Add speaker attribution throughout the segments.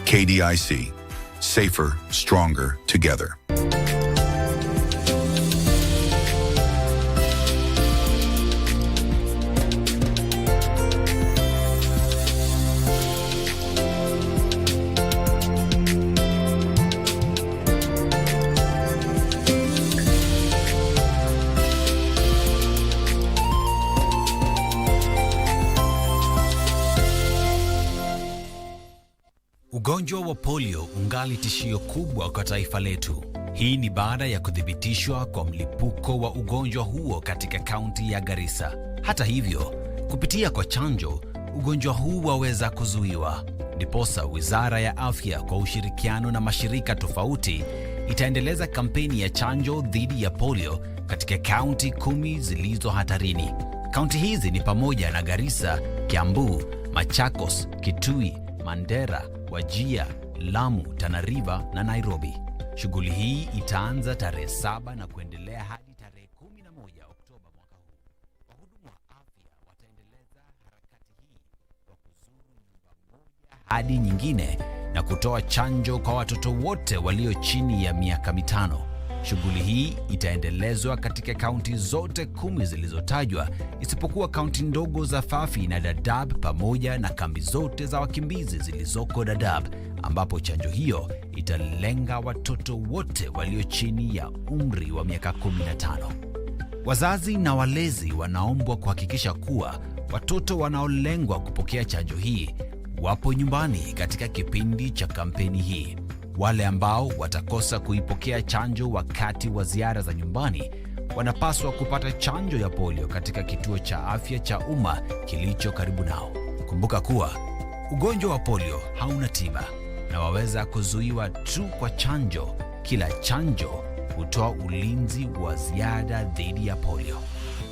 Speaker 1: KDIC, safer, stronger together.
Speaker 2: Ugonjwa wa polio ungali tishio kubwa kwa taifa letu. Hii ni baada ya kuthibitishwa kwa mlipuko wa ugonjwa huo katika kaunti ya Garissa. Hata hivyo, kupitia kwa chanjo, ugonjwa huu waweza kuzuiwa. Ndiposa Wizara ya Afya kwa ushirikiano na mashirika tofauti itaendeleza kampeni ya chanjo dhidi ya polio katika kaunti 10 zilizo hatarini. Kaunti hizi ni pamoja na Garissa, Kiambu, Machakos, Kitui, Mandera, Wajir, Lamu, Tana River na Nairobi. Shughuli hii itaanza tarehe 7 na kuendelea hadi tarehe 11 Oktoba mwaka huu. Wahudumu wa afya wataendeleza harakati hii kwa kuzuru nyumba moja hadi nyingine na kutoa chanjo kwa watoto wote walio chini ya miaka 5. Shughuli hii itaendelezwa katika kaunti zote 10 zilizotajwa isipokuwa kaunti ndogo za Fafi na Dadaab pamoja na kambi zote za wakimbizi zilizoko Dadaab, ambapo chanjo hiyo italenga watoto wote walio chini ya umri wa miaka 15. Wazazi na walezi wanaombwa kuhakikisha kuwa watoto wanaolengwa kupokea chanjo hii wapo nyumbani katika kipindi cha kampeni hii. Wale ambao watakosa kuipokea chanjo wakati wa ziara za nyumbani wanapaswa kupata chanjo ya polio katika kituo cha afya cha umma kilicho karibu nao. Kumbuka kuwa ugonjwa wa polio hauna tiba na waweza kuzuiwa tu kwa chanjo. Kila chanjo hutoa ulinzi wa ziada dhidi ya polio.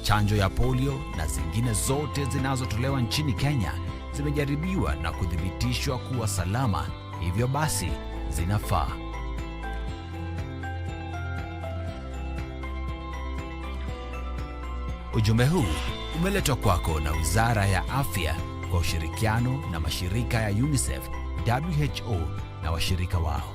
Speaker 2: Chanjo ya polio na zingine zote zinazotolewa nchini Kenya zimejaribiwa na kuthibitishwa kuwa salama, hivyo basi zinafaa. Ujumbe huu umeletwa kwako na Wizara ya Afya kwa ushirikiano na mashirika ya UNICEF, WHO na washirika wao.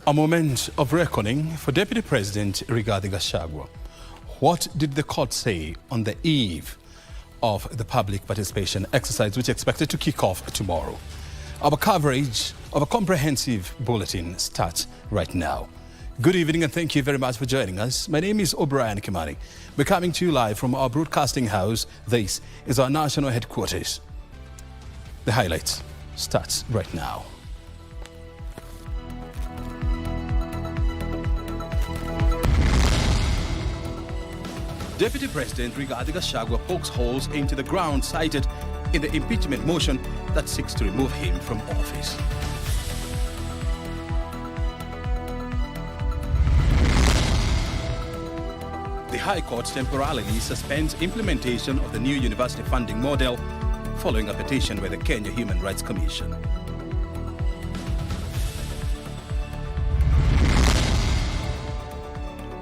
Speaker 3: A moment of reckoning for Deputy President Rigathi Gachagua. What did the court say on the eve of the public participation exercise, which is expected to kick off tomorrow? Our coverage of a comprehensive bulletin starts right now. Good evening and thank you very much for joining us. My name is O'Brien Kimani. We're coming to you live from our broadcasting house. This is our national headquarters. The highlights starts right now. Deputy President Rigathi Gachagua pokes holes into the ground cited in the impeachment motion that seeks to remove him from office. The High Court temporarily suspends implementation of the new university funding model following a petition by the Kenya Human Rights Commission.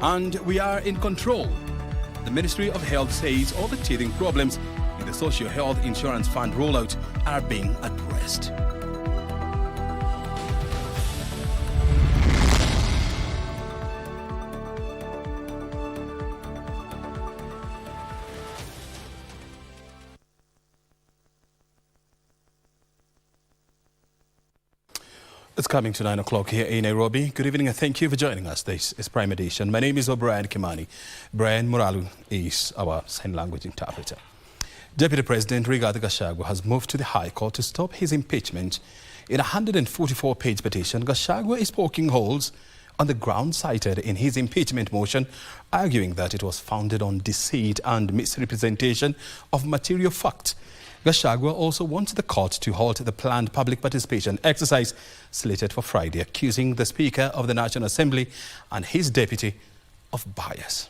Speaker 3: And we are in control. The Ministry of Health says all the teething problems in the Social Health Insurance Fund rollout are being addressed. It's coming to 9 o'clock here in Nairobi. Good evening and thank you for joining us. This is Prime Edition. My name is O'Brien Kimani. Brian Muralu is our sign language interpreter. Deputy President Rigathi Gachagua has moved to the High Court to stop his impeachment. In a 144-page petition, Gachagua is poking holes on the ground cited in his impeachment motion, arguing that it was founded on deceit and misrepresentation of material fact. Gachagua also wants the court to halt the planned public participation exercise slated for Friday, accusing the Speaker of the National Assembly and his deputy of bias.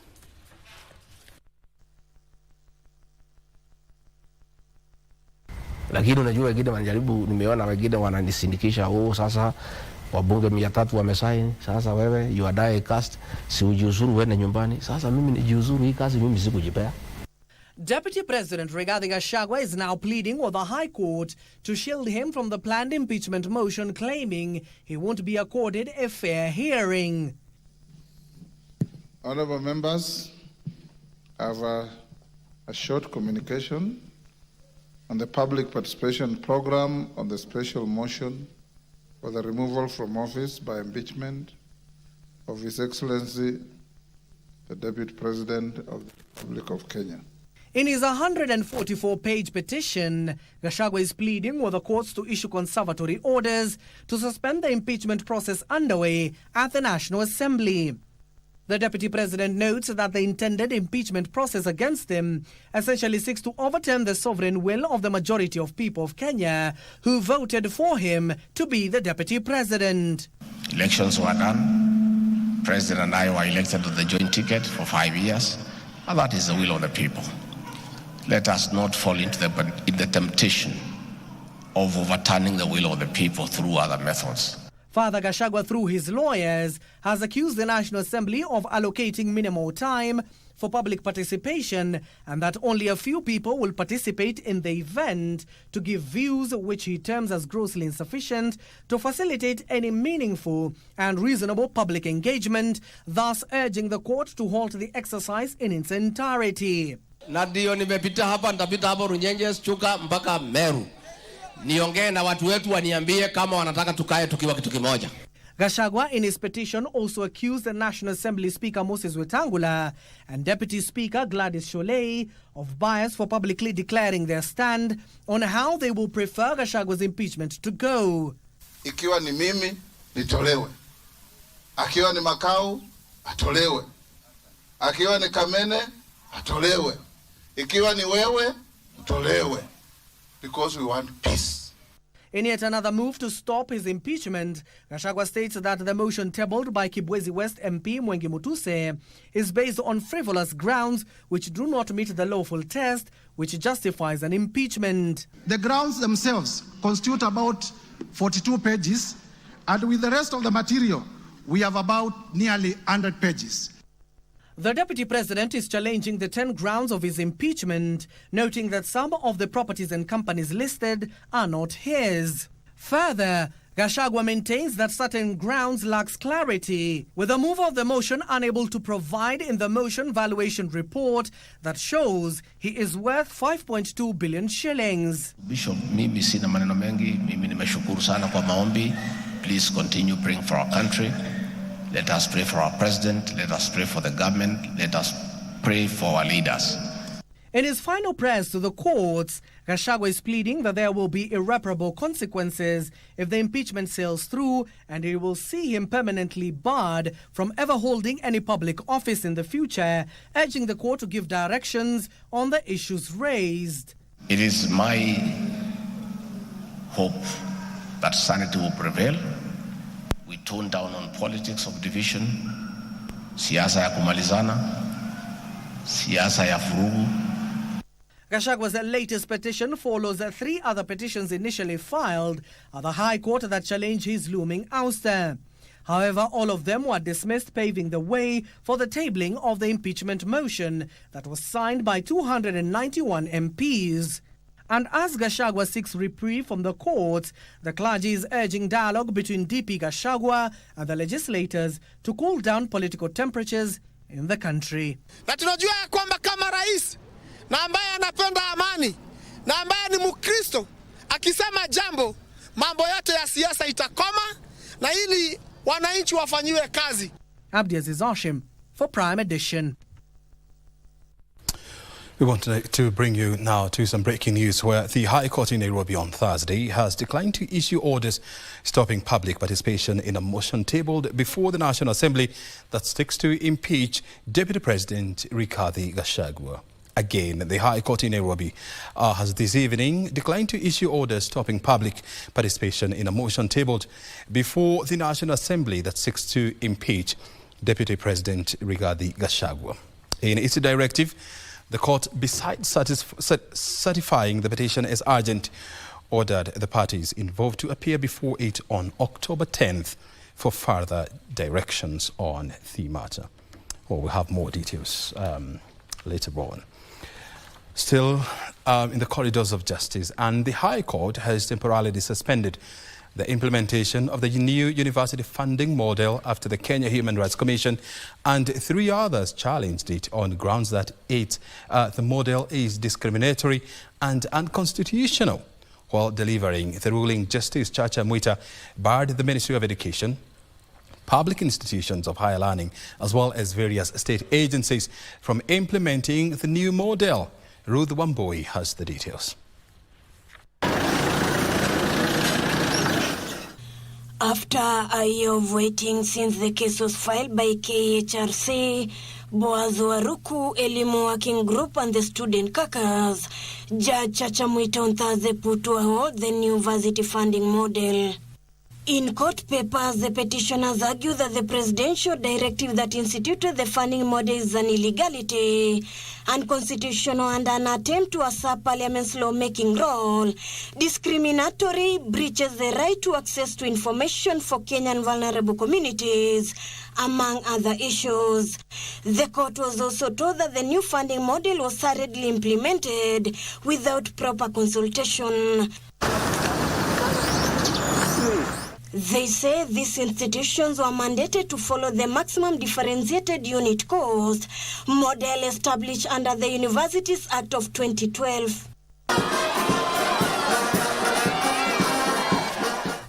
Speaker 4: Lakini unajua wengine wanajaribu, nimeona wengine wananisindikisha, sasa wabunge 300 wamesaini, sasa wewe you are die cast, si ujiuzuru uende nyumbani. Sasa mimi nijiuzuru, hii kazi mimi sikujipea.
Speaker 5: Deputy President Rigathi Gachagua is now pleading with the High Court to shield him from the planned impeachment motion, claiming he won't be accorded a fair hearing.
Speaker 6: Honorable members, I have a short communication on the public participation program on the special motion for the removal from office by impeachment of His Excellency, the Deputy President of the Republic of Kenya.
Speaker 5: In his 144-page petition, Gachagua is pleading with the courts to issue conservatory orders to suspend the impeachment process underway at the National Assembly. The Deputy President notes that the intended impeachment process against him essentially seeks to overturn the sovereign will of the majority of people of Kenya who voted for him to be the Deputy President.
Speaker 4: Elections were done. President and I were elected to the joint ticket for 5 years, and that is the will of the people. Let us not fall into the temptation of overturning the will of the people through other methods.
Speaker 5: Father Gachagua, through his lawyers, has accused the National Assembly of allocating minimal time for public participation and that only a few people will participate in the event to give views which he terms as grossly insufficient to facilitate any meaningful and reasonable public engagement, thus urging the court to halt the exercise in its entirety.
Speaker 4: Na ndio nimepita hapa, nitapita hapo Runyenjes, Chuka mpaka Meru. Niongee na watu wetu waniambie kama wanataka tukae tukiwa kitu kimoja.
Speaker 5: Gachagua in his petition also accused the National Assembly Speaker Moses Wetangula and Deputy Speaker Gladys Sholei of bias for publicly declaring their stand on how they will prefer Gachagua's impeachment to go.
Speaker 6: Ikiwa ni mimi, nitolewe. Akiwa ni Makau, atolewe. Akiwa ni Kamene, atolewe. Ikiwa ni wewe, utolewe. Because we want peace.
Speaker 5: In yet another move to stop his impeachment, Gachagua states that the motion tabled by Kibwezi West MP Mwengi Mutuse is based on frivolous grounds which do not meet the lawful test which justifies an impeachment.
Speaker 7: The grounds themselves constitute about 42 pages, and with the rest of the material, we have about nearly 100 pages.
Speaker 5: The Deputy President is challenging the 10 grounds of his impeachment, noting that some of the properties and companies listed are not his. Further, Gachagua maintains that certain grounds lacks clarity, with the mover of the motion unable to provide in the motion valuation report that shows he is worth 5.2 billion shillings.
Speaker 4: Bishop, mimi sina maneno mengi, mimi nimeshukuru sana kwa maombi. Please continue praying for our country. Let us pray for our president. Let us pray for the government. Let us pray for our leaders.
Speaker 5: In his final prayers to the courts, Gachagua is pleading that there will be irreparable consequences if the impeachment sails through, and he will see him permanently barred from ever holding any public office in the future, urging the court to give directions on the issues raised.
Speaker 4: It is my hope that sanity will prevail. We tone down on politics of division, siasa ya kumalizana, siasa ya furugu.
Speaker 5: Gachagua's latest petition follows 3 other petitions initially filed at the High Court that challenge his looming ouster. However, all of them were dismissed, paving the way for the tabling of the impeachment motion that was signed by 291 MPs. And as Gachagua seeks reprieve from the courts, the clergy is urging dialogue between DP Gachagua and the legislators to cool down political temperatures in the country.
Speaker 8: Na tunajua kwamba kama rais na ambaye anapenda amani na ambaye ni Mkristo akisema jambo, mambo yote ya siasa itakoma, na ili wananchi wafanyiwe kazi.
Speaker 5: Abdiaziz Hashim for Prime Edition.
Speaker 3: We want to bring you now to some breaking news where the High Court in Nairobi on Thursday has declined to issue orders stopping public participation in a motion tabled before the National Assembly that seeks to impeach Deputy President Rigathi Gachagua. Again, the High Court in Nairobi has this evening declined to issue orders stopping public participation in a motion tabled before the National Assembly that seeks to impeach Deputy President Rigathi Gachagua. In its directive, the court, besides certifying the petition as urgent, ordered the parties involved to appear before it on October 10th for further directions on the matter. Well, we'll have more details later on. Still in the corridors of justice, and the High Court has temporarily suspended the implementation of the new university funding model after the Kenya Human Rights Commission and 3 others challenged it on grounds that the model is discriminatory and unconstitutional. While delivering the ruling, Justice Chacha Mwita barred the Ministry of Education, public institutions of higher learning, as well as various state agencies from implementing the new model. Ruth Wamboi has the details.
Speaker 9: After a year of waiting since the case was filed by KHRC, Boaz Waruku, Elimu Working Group and the Student Caucus, Judge Chacha Mwita on Thursday put to a halt the new university funding model. In court papers, the petitioners argue that the presidential directive that instituted the funding model is an illegality, unconstitutional and an attempt to usurp Parliament's lawmaking role, discriminatory, breaches the right to access to information for Kenyan vulnerable communities, among other issues. The court was also told that the new funding model was hurriedly implemented without proper consultation. They say these institutions were mandated to follow the maximum differentiated unit cost model established under the Universities Act of 2012.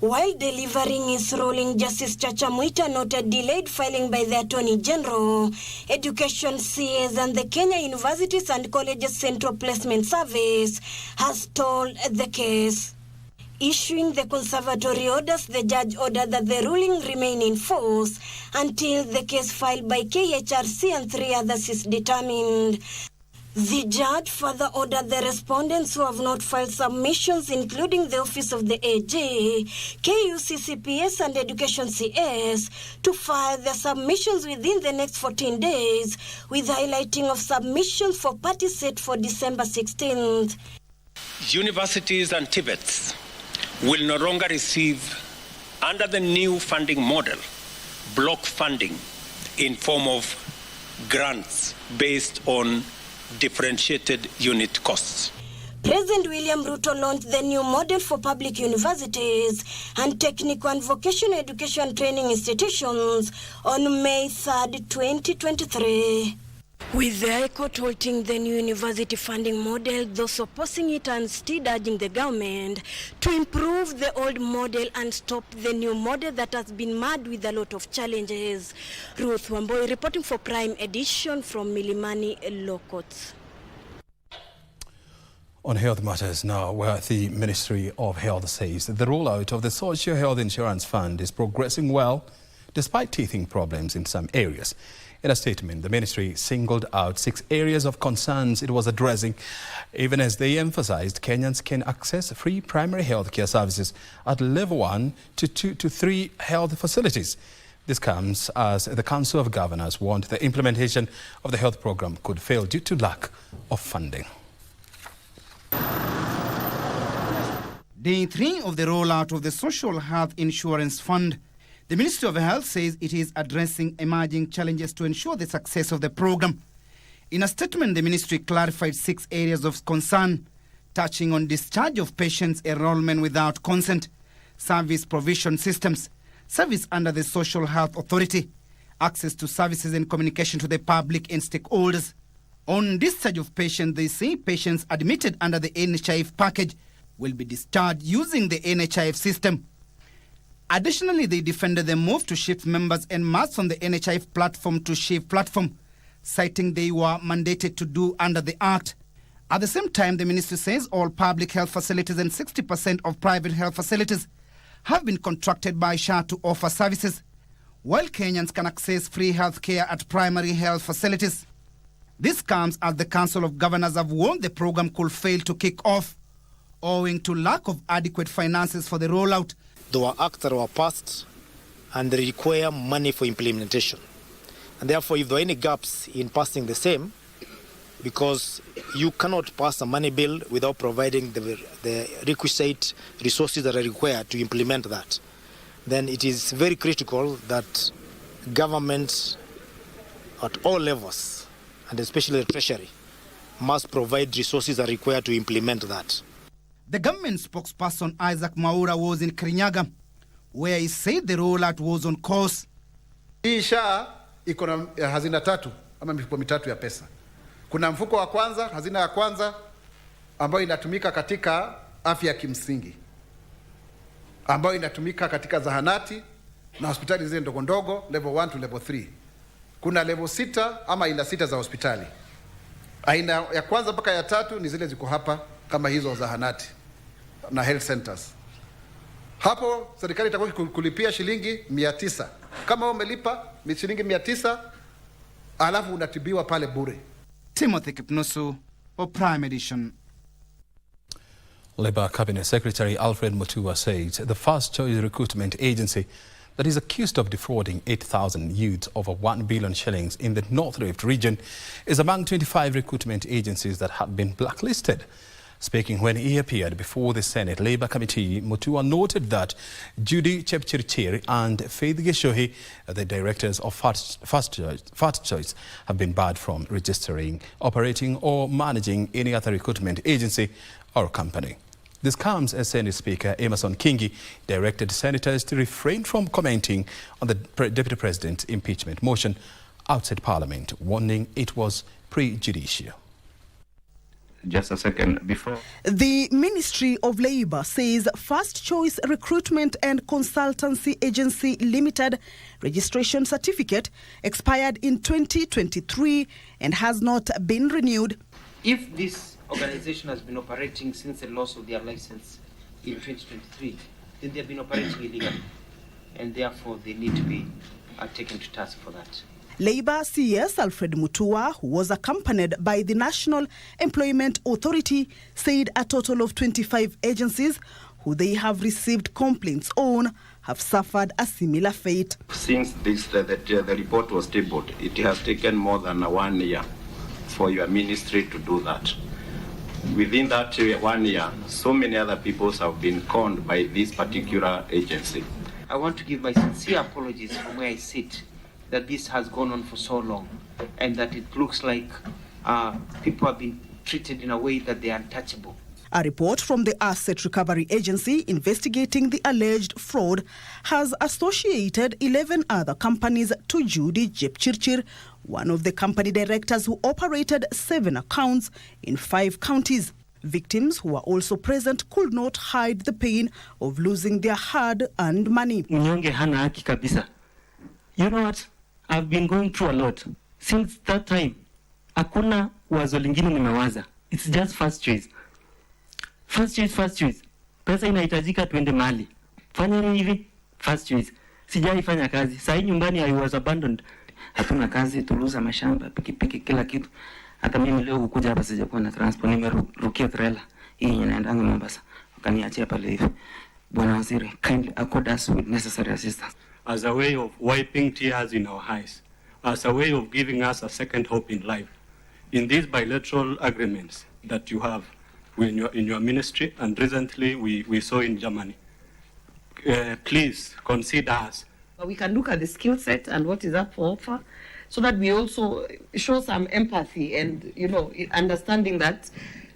Speaker 9: While delivering his ruling, Justice Chacha Mwita noted delayed filing by the Attorney General, Education CS and the Kenya Universities and Colleges Central Placement Service has stalled the case. Issuing the conservatory orders, the judge ordered that the ruling remain in force until the case filed by KHRC and 3 others is determined. The judge further ordered the respondents who have not filed submissions, including the Office of the AG, KUCCPS and Education CS, to file their submissions within the next 14 days, with highlighting of submissions for parties set for December 16th.
Speaker 10: Universities and TVETs will no longer receive, under the new funding model, block funding in form of grants based on differentiated unit costs.
Speaker 9: President William Ruto launched the new model for public universities and technical and vocational education training institutions on May 3rd, 2023. With the High Court halting the new university funding model, those opposing it and still urging the government to improve the old model and stop the new model that has been marred with a lot of challenges. Ruth Wamboi reporting for Prime Edition from Milimani Law Courts.
Speaker 3: On health matters now, where the Ministry of Health says that the rollout of the Social Health Insurance Fund is progressing well, despite teething problems in some areas. In a statement, the ministry singled out 6 areas of concerns it was addressing, even as they emphasized Kenyans can access free primary health care services at level 1 to 2 to 3 health facilities. This comes as the Council of Governors warned the implementation of the health program could fail due to lack of funding.
Speaker 11: Day 3 of the rollout of the Social Health Insurance Fund. The Ministry of Health says it is addressing emerging challenges to ensure the success of the program. In a statement, the ministry clarified 6 areas of concern, touching on discharge of patients, enrollment without consent, service provision systems, service under the Social Health Authority, access to services and communication to the public and stakeholders. On discharge of patients, they say patients admitted under the NHIF package will be discharged using the NHIF system. Additionally, they defended the move to shift members en masse from the NHIF platform to SHIF platform, citing they were mandated to do under the Act. At the same time, the ministry says all public health facilities and 60% of private health facilities have been contracted by SHA to offer services, while Kenyans can access free health care at primary health facilities. This comes as the Council of Governors have warned the program could fail to kick off, owing to lack of adequate finances for the rollout.
Speaker 12: There were acts that were passed and they require money for implementation. And therefore, if there are any gaps in passing the same, because you cannot pass a money bill without providing the requisite resources that are required to implement that, then it is very critical that government at all levels, and especially the Treasury, must provide resources that are required to implement that.
Speaker 11: The government spokesperson Isaac Mwaura was in Kirinyaga, where he said the rollout was on course.
Speaker 13: Hii SHA iko na hazina tatu ama mifuko mitatu ya pesa. Kuna mfuko wa kwanza, hazina ya kwanza ambayo inatumika katika afya ya kimsingi, ambayo inatumika katika zahanati na hospitali zile ndogo ndogo, level 1 to level 3. Kuna level 6 ama aina 6 za hospitali. Aina ya kwanza mpaka ya tatu ni zile ziko hapa kama hizo zahanati na health centers. Hapo serikali itakuwa kulipia shilingi 900. Kama umelipa shilingi 900, alafu unatibiwa pale bure.
Speaker 11: Timothy Kipnusu, for Prime Edition.
Speaker 3: Labour Cabinet Secretary Alfred Mutua said the First Choice Recruitment Agency that is accused of defrauding 8,000 youths over 1 billion shillings in the North Rift region is among 25 recruitment agencies that have been blacklisted. Speaking when he appeared before the Senate Labour Committee, Mutua noted that Judy Chepchirchir and Faith Geshohi, the directors of First Choice, have been barred from registering, operating or managing any other recruitment agency or company. This comes as Senate Speaker Emerson Kingi directed senators to refrain from commenting on the Deputy President's impeachment motion outside Parliament, warning it was prejudicial.
Speaker 14: Just a second before.
Speaker 5: The Ministry of Labour says First Choice Recruitment and Consultancy Agency Limited registration certificate expired in 2023 and has not been renewed.
Speaker 15: If this organization has been operating since the loss of their license in 2023, then they have been operating illegally, and therefore they need to be taken to task for that.
Speaker 5: Labour CS Alfred Mutua, who was accompanied by the National Employment Authority, said a total of 25 agencies who they have received complaints on have suffered a similar fate.
Speaker 14: Since the report was tabled, it has taken more than 1 year for your ministry to do that. Within that 1 year, so many other people have been conned by this particular agency.
Speaker 15: I want to give my sincere apologies from where I sit that this has gone on for so long and that it looks like people have been treated in a way that they are untouchable.
Speaker 5: A report from the Asset Recovery Agency investigating the alleged fraud has associated 11 other companies to Judy Chepchirchir, one of the company directors who operated 7 accounts in 5 counties. Victims who were also present could not hide the pain of losing their hard-earned money.
Speaker 16: Mnyonge hana haki kabisa. You know what? I've been going through a lot. Since that time, hakuna wazo lingine nimewaza. It's just first choice. First choice, first choice. Pesa inahitajika tuende mahali. Fanya hivi, first choice. Sijaifanya kazi. Saa hii nyumbani I was abandoned. Hatuna kazi, tuluza mashamba, pikipiki, kila kitu. Hata mimi leo kukuja hapa sijakuwa na transport, nimerukia trailer. Hii inaendanga Mombasa. Wakaniachia pale hivi. Bwana Waziri, kindly accord us with necessary assistance.
Speaker 17: As a way of wiping tears in our eyes, as a way of giving us a second hope in life. In these bilateral agreements that you have in your ministry, and recently we saw in Germany, please consider us.
Speaker 18: We can look at the skill set and what is up for offer, so that we also show some empathy and, understanding that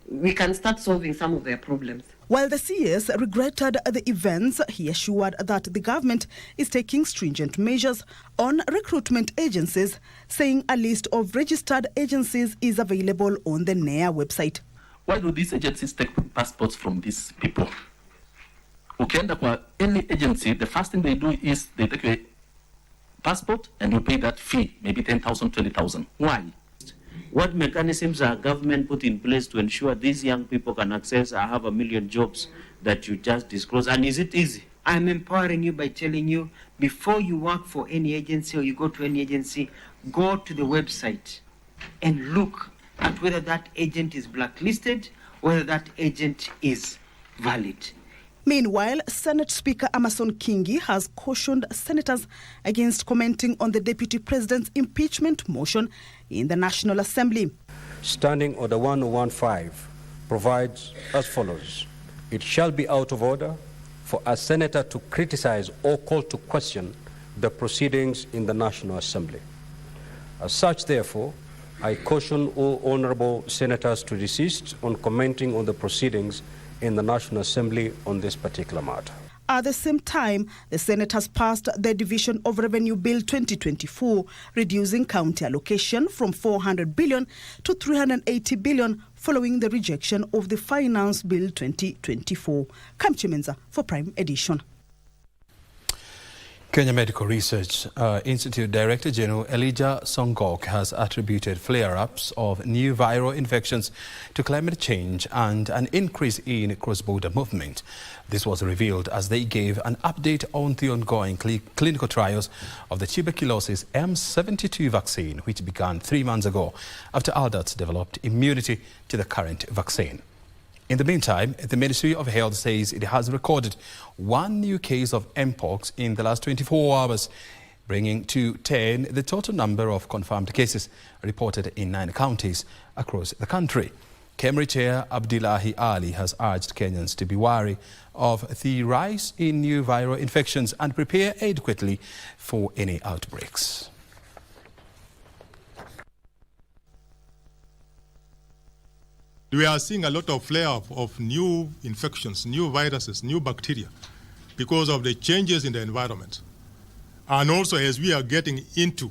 Speaker 18: we can start solving some of their problems.
Speaker 5: While the CS regretted the events, he assured that the government is taking stringent measures on recruitment agencies, saying a list of registered agencies is available on the NEA website.
Speaker 19: Why do these agencies take passports from these people? Ukienda kwa any agency, the first thing they do is they take a passport and you pay that fee, maybe 10,000, 20,000. Why?
Speaker 20: What mechanisms are government put in place to ensure these young people can access or have 1 million jobs that you just disclosed? And is it easy?
Speaker 15: I'm empowering you by telling you, before you work for any agency or you go to any agency, go to the website and look at whether that agent is blacklisted, whether that agent is valid.
Speaker 21: Meanwhile, Senate Speaker Amason Kingi has cautioned senators against commenting on the Deputy President's impeachment motion in the National Assembly.
Speaker 22: Standing Order 1015 provides as follows. It shall be out of order for a senator to criticize or call to question the proceedings in the National Assembly. As such, therefore, I caution all honorable senators to desist on commenting on the proceedings in the National Assembly on this particular matter.
Speaker 21: At the same time, the Senate has passed the Division of Revenue Bill 2024, reducing county allocation from 400 billion to 380 billion following the rejection of the Finance Bill 2024. Kamchimenza for Prime Edition.
Speaker 3: Kenya Medical Research Institute Director General Elijah Songok has attributed flare-ups of new viral infections to climate change and an increase in cross-border movement. This was revealed as they gave an update on the ongoing clinical trials of the tuberculosis M72 vaccine, which began 3 months ago after adults developed immunity to the current vaccine. In the meantime, the Ministry of Health says it has recorded 1 new case of Mpox in the last 24 hours, bringing to 10 the total number of confirmed cases reported in 9 counties across the country. KEMRI Chair Abdullahi Ali has urged Kenyans to be wary of the rise in new viral infections and prepare adequately for any outbreaks.
Speaker 23: We are seeing a lot of flare-up of new infections, new viruses, new bacteria because of the changes in the environment. And also, as we are getting into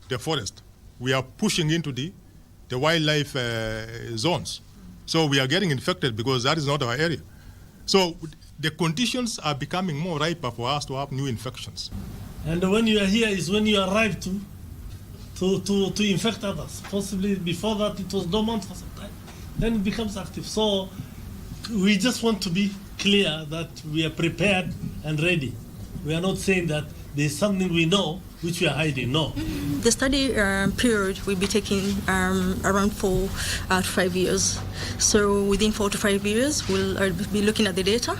Speaker 23: the forest, we are pushing into the wildlife zones. So we are getting infected because that is not our area. So the conditions are becoming more riper for us to have new infections.
Speaker 24: And when you are here is when you arrive to infect others. Possibly before that it was dormant for some time. Then it becomes active. So we just want to be clear that we are prepared and ready. We are not saying that there's something we know which we are hiding. No.
Speaker 25: The study period will be taking around 4 to 5 years. So within 4 to 5 years, we'll be looking at the data.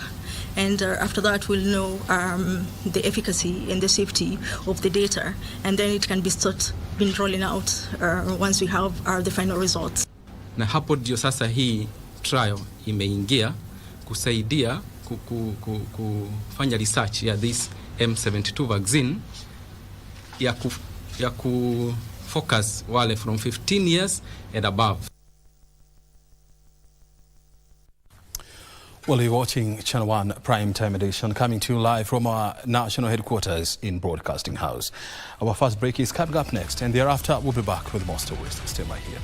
Speaker 25: And after that, we'll know the efficacy and the safety of the data. And then it can be been rolling out once we have the final results.
Speaker 26: Na hapo ndio sasa hii trial imeingia kusaidia kufanya research ya this M72 vaccine ya focus wale from 15 years and above.
Speaker 3: Well, you're watching Channel 1 Prime Time Edition, coming to you live from our national headquarters in Broadcasting House. Our first break is coming up next, and thereafter we'll be back with more stories. Stay right here.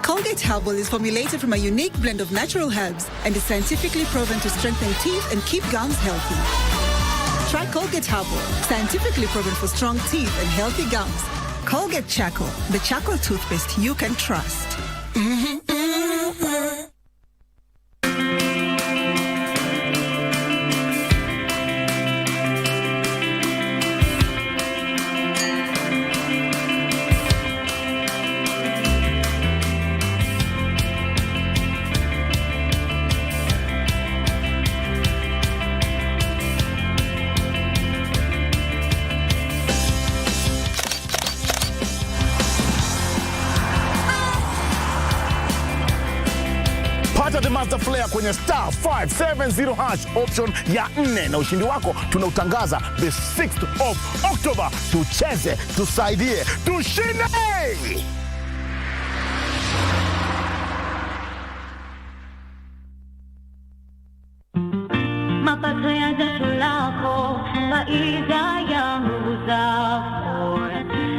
Speaker 27: Colgate Herbal is formulated from a unique blend of natural herbs and is scientifically proven to strengthen teeth and keep gums healthy. Try Colgate Herbal, scientifically proven for strong teeth and healthy gums. Colgate Charcoal, the charcoal toothpaste you can trust.
Speaker 1: Master Player kwenye star 570 hash option ya 4 na ushindi wako tunautangaza the 6th of October. Tucheze, tusaidie, tushinde!
Speaker 2: Mapato ya jasho lako, faida ya nguvu zako,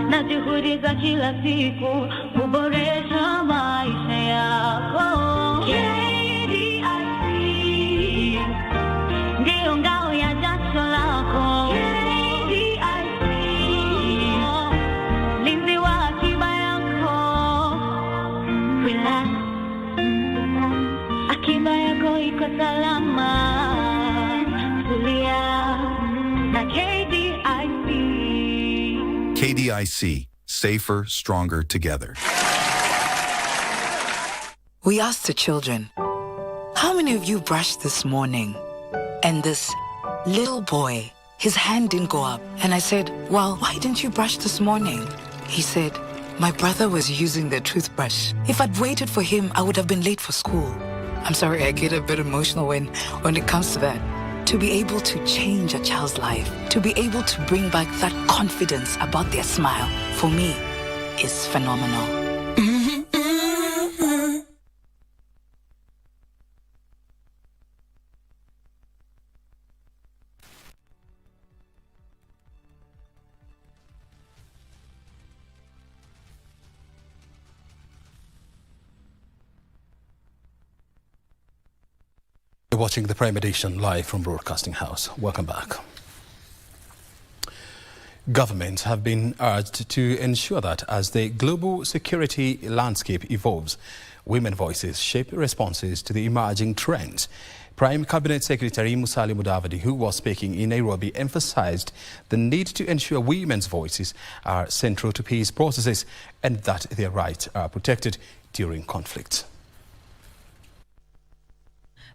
Speaker 2: na juhudi za kila siku kuboresha maisha yako. KBC ndio ngao ya jasho lako. KBC linzi wa akiba yako. Relax, akiba yako iko salama.
Speaker 4: KDIC, safer, stronger together.
Speaker 6: We asked the children, how many of you brushed this morning? And this little boy, his hand didn't go up. And I said, well, why didn't you brush this morning? He said, my brother was using the toothbrush. If I'd waited for him, I would have been late for school. I'm sorry, I get a bit emotional when it comes to that. To be able to change a child's life, to be able to bring back that confidence about their smile, for me, is phenomenal.
Speaker 3: You're watching the Prime Edition live from Broadcasting House. Welcome back. Governments have been urged to ensure that as the global security landscape evolves, women voices shape responses to the emerging trends. Prime Cabinet Secretary Musalia Mudavadi, who was speaking in Nairobi, emphasized the need to ensure women's voices are central to peace processes and that their rights are protected during conflict.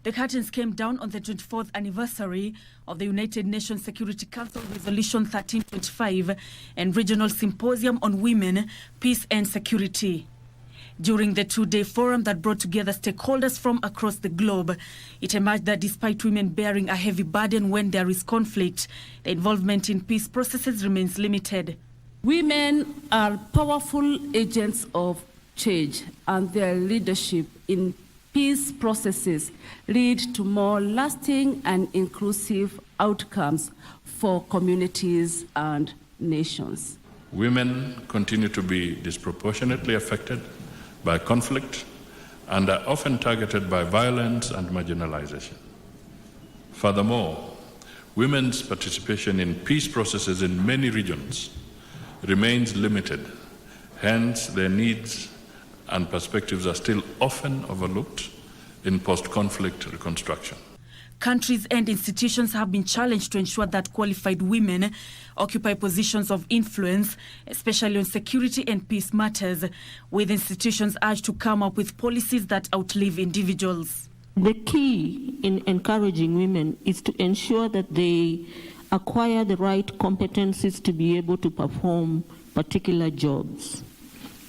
Speaker 7: The curtains came down on the 24th anniversary of the United Nations Security Council Resolution 1325 and Regional Symposium on Women, Peace and Security. During the two-day forum that brought together stakeholders from across the globe, it emerged that despite women bearing a heavy burden when there is conflict, the involvement in peace processes remains limited.
Speaker 8: Women are powerful agents of change, and their leadership in peace processes lead to more lasting and inclusive outcomes for communities and nations.
Speaker 10: Women continue to be disproportionately affected by conflict and are often targeted by violence and marginalization. Furthermore, women's participation in peace processes in many regions remains limited. Hence, their needs and perspectives are still often overlooked in post-conflict reconstruction.
Speaker 7: Countries and institutions have been challenged to ensure that qualified women occupy positions of influence, especially on security and peace matters, with institutions urged to come up with policies that outlive individuals.
Speaker 8: The key in encouraging women is to ensure that they acquire the right competencies to be able to perform particular jobs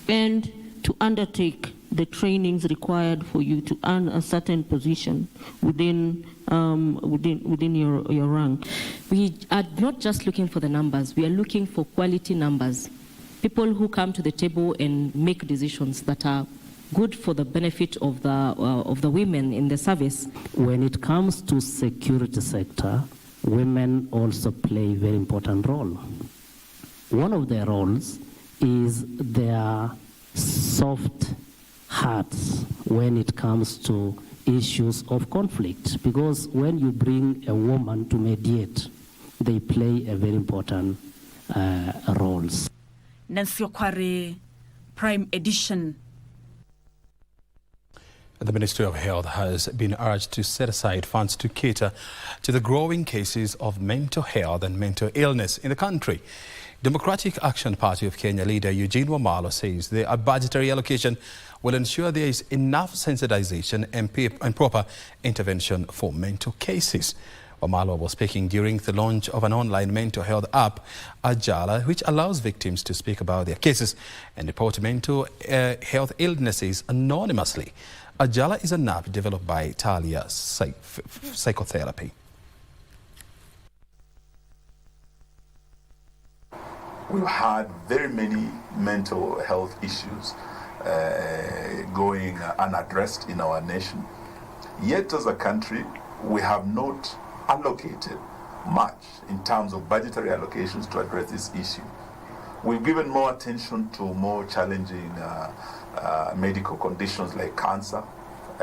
Speaker 8: and to undertake the trainings required for you to earn a certain position within your rank.
Speaker 28: We are not just looking for the numbers, we are looking for quality numbers. People who come to the table and make decisions that are good for the benefit of the women in the service.
Speaker 29: When it comes to security sector, women also play a very important role. One of their roles is their soft hearts when it comes to issues of conflict, because when you bring a woman to mediate, they play a very important roles.
Speaker 7: Nancy Okware, Prime Edition.
Speaker 3: The Ministry of Health has been urged to set aside funds to cater to the growing cases of mental health and mental illness in the country. Democratic Action Party of Kenya leader Eugene Wamalwa says the budgetary allocation will ensure there is enough sensitization and proper intervention for mental cases. Wamalwa was speaking during the launch of an online mental health app, Ajala, which allows victims to speak about their cases and report mental health illnesses anonymously. Ajala is an app developed by Talia Psychotherapy.
Speaker 5: We've had very many mental health issues going unaddressed in our nation. Yet as a country, we have not allocated much in terms of budgetary allocations to address this issue. We've given more attention to more challenging medical conditions like cancer,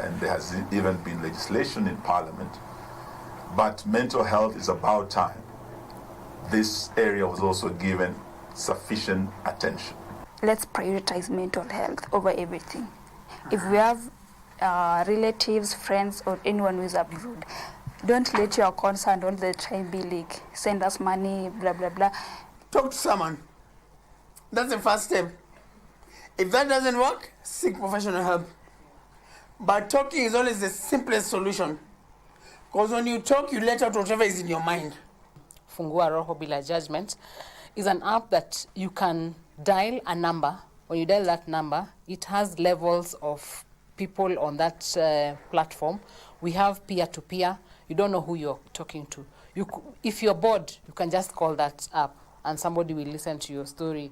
Speaker 5: and there has even been legislation in Parliament. But mental health is about time this area was also given sufficient attention.
Speaker 9: Let's prioritize mental health over everything. If we have relatives, friends, or anyone who is abroad, don't let your concern all the time be like, send us money, blah, blah, blah.
Speaker 11: Talk to someone. That's the first step. If that doesn't work, seek professional help. But talking is always the simplest solution. Because when you talk, you let out whatever is in your mind.
Speaker 12: Fungua Roho Bila Judgment is an app that you can dial a number. When you dial that number, it has levels of people on that platform. We have peer-to-peer. You don't know who you're talking to. If you're bored, you can just call that app and somebody will listen to your story.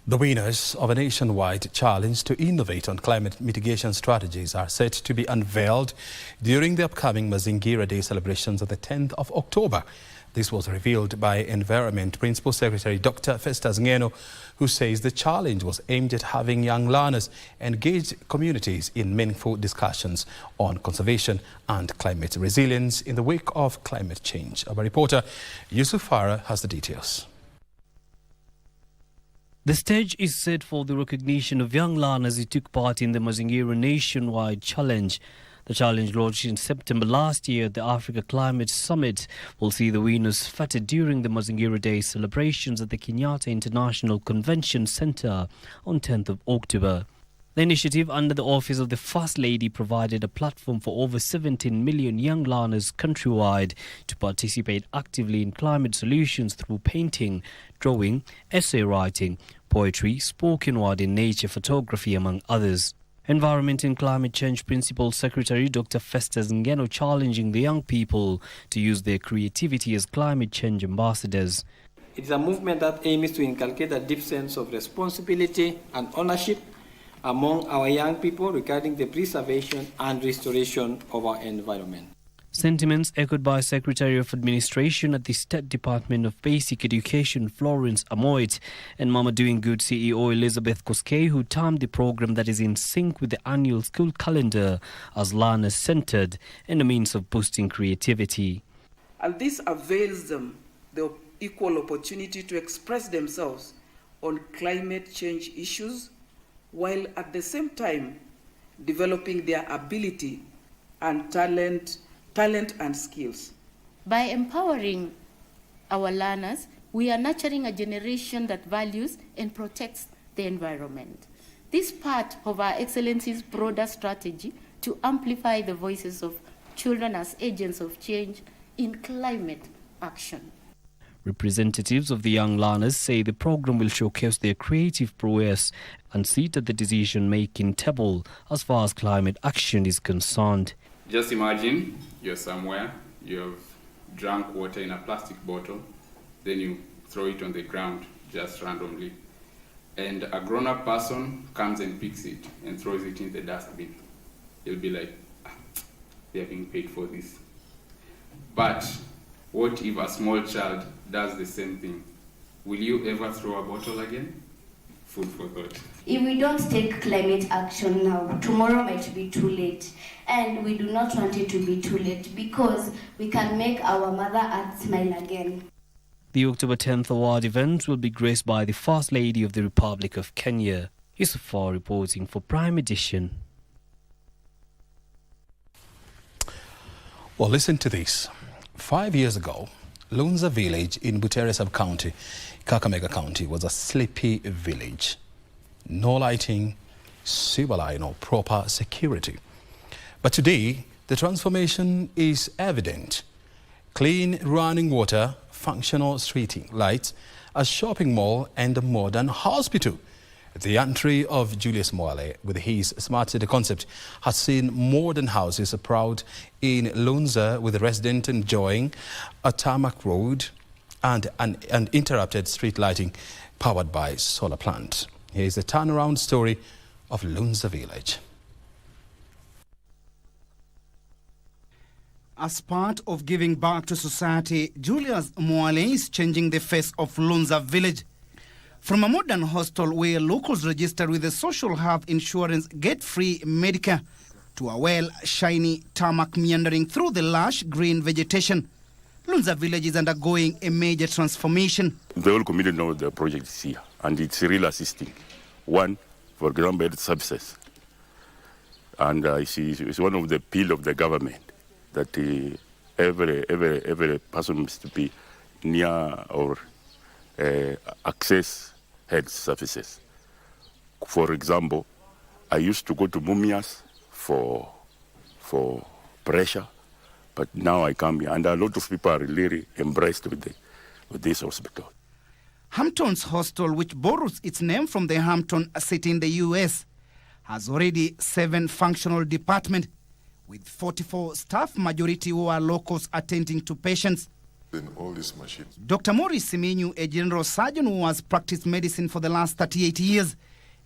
Speaker 3: The winners of a nationwide challenge to innovate on climate mitigation strategies are set to be unveiled during the upcoming Mazingira Day celebrations on the 10th of October. This was revealed by Environment Principal Secretary Dr. Festus Ngeno, who says the challenge was aimed at having young learners engage communities in meaningful discussions on conservation and climate resilience in the wake of climate change. Our reporter Yusuf Farah has the details.
Speaker 13: The stage is set for the recognition of young learners who took part in the Mazingira nationwide challenge. The challenge, launched in September last year at the Africa Climate Summit, will see the winners feted during the Mazingira Day celebrations at the Kenyatta International Convention Centre on 10th of October. The initiative under the Office of the First Lady provided a platform for over 17 million young learners countrywide to participate actively in climate solutions through painting, drawing, essay writing, poetry, spoken word and nature photography, among others. Environment and Climate Change Principal Secretary Dr. Festus Ngeno challenging the young people to use their creativity as climate change ambassadors.
Speaker 14: It is a movement that aims to inculcate a deep sense of responsibility and ownership among our young people regarding the preservation and restoration of our environment.
Speaker 13: Sentiments echoed by Secretary of Administration at the State Department of Basic Education Florence Amoit and Mama Doing Good CEO Elizabeth Koskei, who termed the program that is in sync with the annual school calendar as learner-centered and a means of boosting creativity.
Speaker 16: And this avails them the equal opportunity to express themselves on climate change issues, while at the same time developing their ability and talent and skills.
Speaker 17: By empowering our learners, we are nurturing a generation that values and protects the environment. This part of our Excellency's broader strategy to amplify the voices of children as agents of change in climate action.
Speaker 13: Representatives of the young learners say the program will showcase their creative prowess and seat at the decision-making table as far as climate action is concerned.
Speaker 18: Just imagine you're somewhere, you have drunk water in a plastic bottle, then you throw it on the ground just randomly. And a grown-up person comes and picks it and throws it in the dustbin. You'll be like, they're being paid for this. But what if a small child does the same thing? Will you ever throw a bottle again? Food for thought.
Speaker 30: If we don't take climate action now, tomorrow might be too late. And we do not want it to be too late because we can make our mother earth smile again.
Speaker 13: The October 10th award event will be graced by the First Lady of the Republic of Kenya. Yusufar reporting for Prime Edition.
Speaker 3: Well, listen to this. 5 years ago, Lunza village in Butere sub-county, Kakamega County, was a sleepy village. No lighting, sewer line or proper security. But today, The transformation is evident. Clean running water, functional street lights, a shopping mall and a modern hospital. The entry of Julius Mwale with his smart city concept has seen modern houses proud in Lunza, with residents enjoying a tarmac road and uninterrupted street lighting powered by solar plant. Here is the turnaround story of Lunza village.
Speaker 15: As part of giving back to society, Julius Mwale is changing the face of Lunza village. From a modern hostel where locals registered with the social health insurance get free Medicare, to a shiny tarmac meandering through the lush green vegetation, Lunza village is undergoing a major transformation.
Speaker 19: The whole community knows the project is here, and it's really assisting. One, for example, services. And it's one of the appeal of the government that every person must be near or access health services. For example, I used to go to Mumias for pressure, but now I come here, and a lot of people are really embraced with this hospital.
Speaker 15: Hampton's hostel, which borrows its name from the Hampton city in the US, has already 7 functional departments, with 44 staff, majority who are locals attending to patients.
Speaker 20: In all these machines.
Speaker 15: Dr. Maurice Simenyu, a general surgeon who has practiced medicine for the last 38 years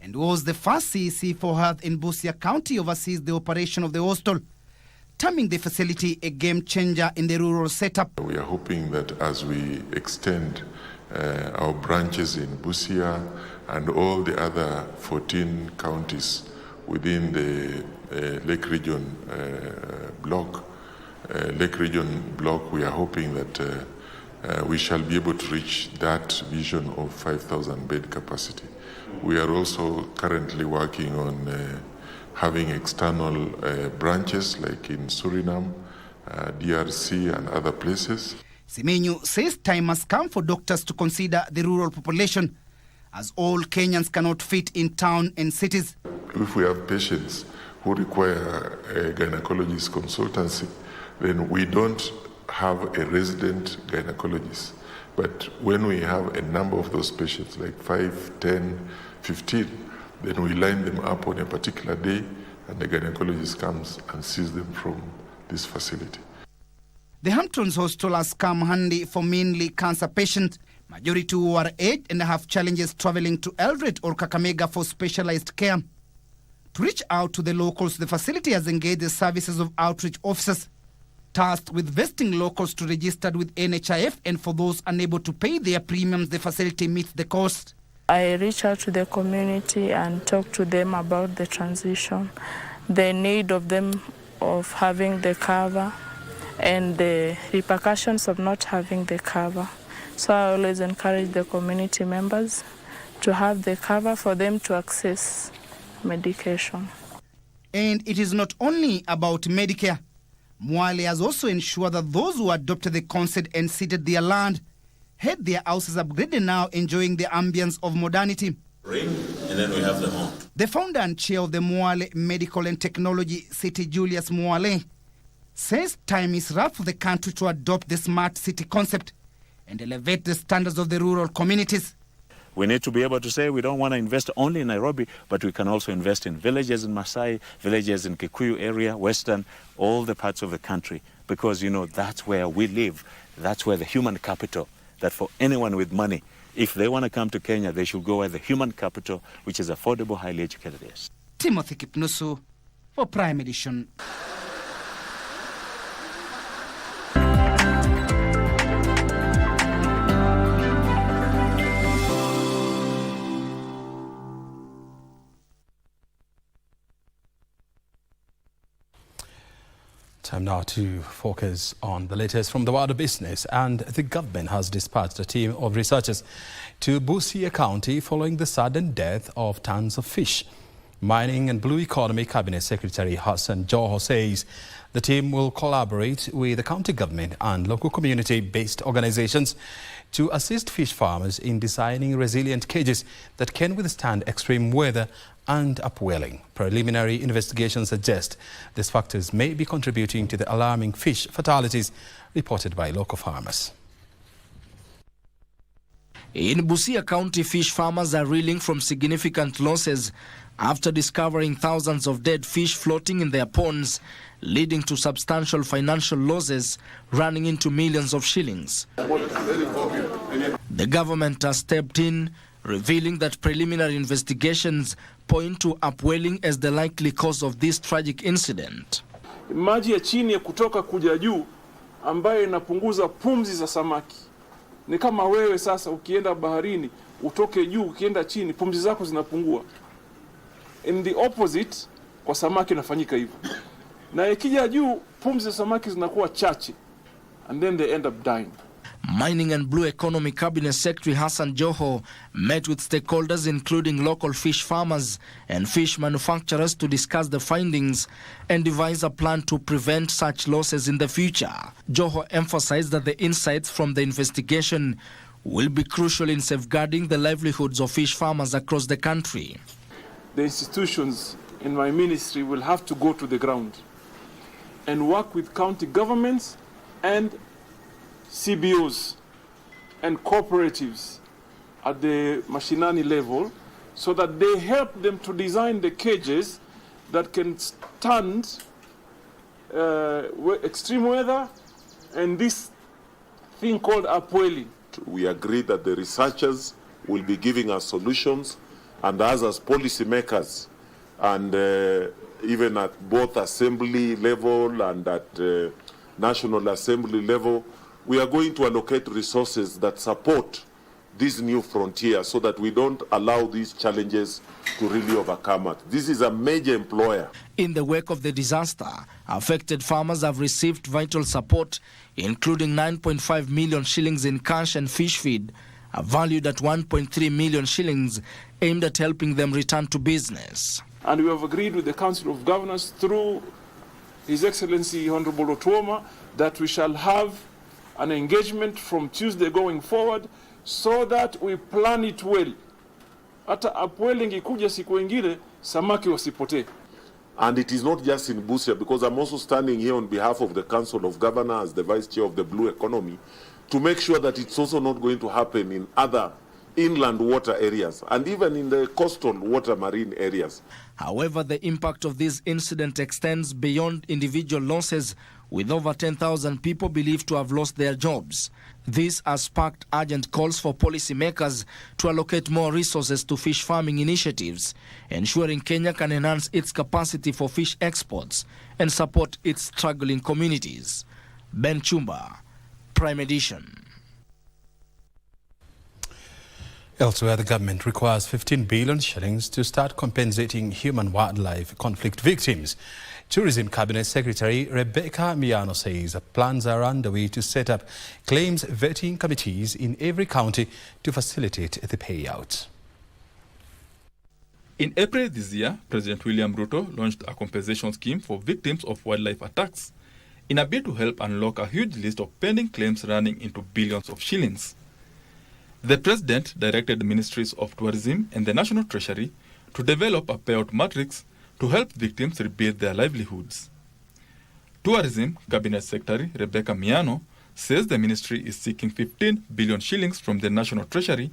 Speaker 15: and was the first CEC for health in Busia County, oversees the operation of the hostel, terming the facility a game changer in the rural setup.
Speaker 20: We are hoping that as we extend our branches in Busia and all the other 14 counties within the Lake Region block, we are hoping that we shall be able to reach that vision of 5,000 bed capacity. We are also currently working on having external branches like in Suriname, DRC and other places.
Speaker 15: Simenyu says time has come for doctors to consider the rural population, as all Kenyans cannot fit in town and cities.
Speaker 20: If we have patients who require a gynecologist consultancy, then we don't have a resident gynecologist. But when we have a number of those patients, like 5, 10, 15, then we line them up on a particular day, and the gynecologist comes and sees them from this facility.
Speaker 15: The Hamptons Hostel has come handy for mainly cancer patients, majority who are aged and have challenges traveling to Eldoret or Kakamega for specialized care. To reach out to the locals, the facility has engaged the services of outreach officers, tasked with vesting locals to register with NHIF, and for those unable to pay their premiums, the facility meets the cost.
Speaker 21: I reach out to the community and talk to them about the transition, the need of them of having the cover, and the repercussions of not having the cover. So I always encourage the community members to have the cover for them to access medication.
Speaker 15: And it is not only about Medicare. Mwale has also ensured that those who adopted the concept and ceded their land had their houses upgraded, now enjoying the ambience of modernity.
Speaker 22: Ring, and then we have them on.
Speaker 15: The founder and chair of the Mwale Medical and Technology City, Julius Mwale, says time is right for the country to adopt the smart city concept and elevate the standards of the rural communities.
Speaker 23: We need to be able to say we don't want to invest only in Nairobi, but we can also invest in villages in Masai, villages in Kikuyu area, Western, all the parts of the country, because, you know, that's where we live. That's where the human capital, that for anyone with money, if they want to come to Kenya, they should go where the human capital, which is affordable, highly educated, is.
Speaker 15: Timothy Kipnusu for Prime Edition.
Speaker 3: Time now to focus on the latest from the world of business, and the government has dispatched a team of researchers to Busia County following the sudden death of tons of fish. Mining and Blue Economy Cabinet Secretary Hassan Joho says the team will collaborate with the county government and local community-based organizations to assist fish farmers in designing resilient cages that can withstand extreme weather and upwelling. Preliminary investigations suggest these factors may be contributing to the alarming fish fatalities reported by local farmers.
Speaker 1: In Busia County, fish farmers are reeling from significant losses after discovering thousands of dead fish floating in their ponds, leading to substantial financial losses running into millions of shillings. The government has stepped in, revealing that preliminary investigations point to upwelling as the likely cause of this tragic incident.
Speaker 2: Maji ya chini ya kutoka kuja juu ambayo inapunguza pumzi za samaki. Ni kama wewe sasa ukienda baharini, utoke juu ukienda chini, pumzi zako zinapungua. In the opposite, kwa samaki inafanyika hivyo. Na ikija juu, pumzi za samaki zinakuwa chache, and then they end up dying.
Speaker 1: Mining and Blue Economy Cabinet Secretary Hassan Joho met with stakeholders including local fish farmers and fish manufacturers to discuss the findings and devise a plan to prevent such losses in the future. Joho emphasized that the insights from the investigation will be crucial in safeguarding the livelihoods of fish farmers across the country.
Speaker 2: The institutions in my ministry will have to go to the ground and work with county governments and CBOs and cooperatives at the mashinani level so that they help them to design the cages that can stand extreme weather and this thing called upwelling.
Speaker 4: We agree that the researchers will be giving us solutions, and us as policymakers and even at both assembly level and at National Assembly level, we are going to allocate resources that support this new frontier so that we don't allow these challenges to really overcome it. This is a major employer.
Speaker 1: In the wake of the disaster, affected farmers have received vital support, including 9.5 million shillings in cash and fish feed, valued at 1.3 million shillings, aimed at helping them return to business.
Speaker 2: And we have agreed with the Council of Governors through His Excellency Honorable Otuoma that we shall have an engagement from Tuesday going forward so that we plan it well. Hata upwelling ikuja siku ingine, samaki wasipotee.
Speaker 4: And it is not just in Busia, because I'm also standing here on behalf of the Council of Governors, the Vice Chair of the Blue Economy, to make sure that it's also not going to happen in other inland water areas and even in the coastal water marine areas.
Speaker 1: However, the impact of this incident extends beyond individual losses, with over 10,000 people believed to have lost their jobs. This has sparked urgent calls for policymakers to allocate more resources to fish farming initiatives, ensuring Kenya can enhance its capacity for fish exports and support its struggling communities. Ben Chumba, Prime Edition.
Speaker 3: Elsewhere, the government requires 15 billion shillings to start compensating human-wildlife conflict victims. Tourism Cabinet Secretary Rebecca Miano says plans are underway to set up claims vetting committees in every county to facilitate the payout.
Speaker 6: In April this year, President William Ruto launched a compensation scheme for victims of wildlife attacks in a bid to help unlock a huge list of pending claims running into billions of shillings. The President directed the Ministries of Tourism and the National Treasury to develop a payout matrix to help victims rebuild their livelihoods. Tourism Cabinet Secretary Rebecca Miano says the ministry is seeking 15 billion shillings from the National Treasury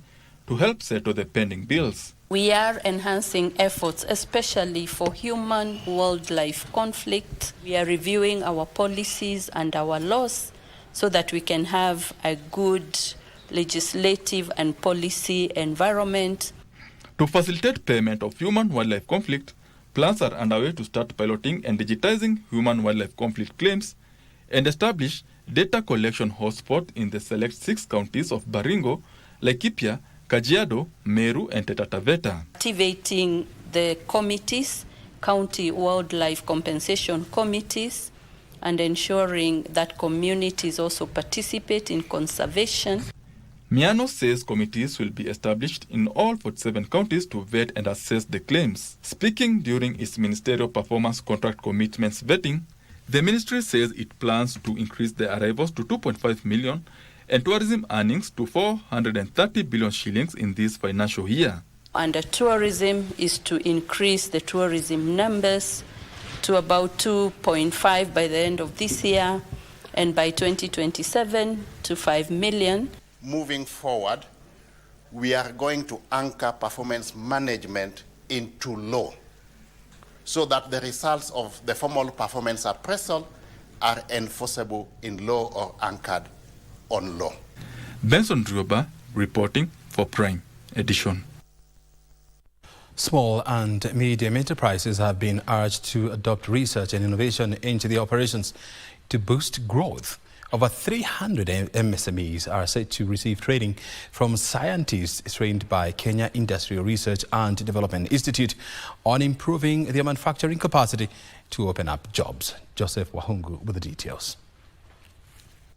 Speaker 6: to help settle the pending bills.
Speaker 8: We are enhancing efforts, especially for human-wildlife conflict. We are reviewing our policies and our laws so that we can have a good legislative and policy environment.
Speaker 6: To facilitate payment of human-wildlife conflict, plans are underway to start piloting and digitizing human-wildlife conflict claims and establish data collection hotspot in the select 6 counties of Baringo, Laikipia, Kajiado, Meru and Taita Taveta.
Speaker 8: Activating the committees, county wildlife compensation committees, and ensuring that communities also participate in conservation.
Speaker 6: Miano says committees will be established in all 47 counties to vet and assess the claims. Speaking during its ministerial performance contract commitments vetting, the ministry says it plans to increase the arrivals to 2.5 million and tourism earnings to 430 billion shillings in this financial year.
Speaker 8: Under tourism is to increase the tourism numbers to about 2.5 by the end of this year, and by 2027 to 5 million.
Speaker 5: Moving forward, we are going to anchor performance management into law so that the results of the formal performance appraisal are enforceable in law or anchored on law.
Speaker 6: Benson Drioba reporting for Prime Edition.
Speaker 3: Small and medium enterprises have been urged to adopt research and innovation into their operations to boost growth. Over 300 MSMEs are set to receive training from scientists trained by Kenya Industrial Research and Development Institute on improving their manufacturing capacity to open up jobs. Joseph Wahungu with the details.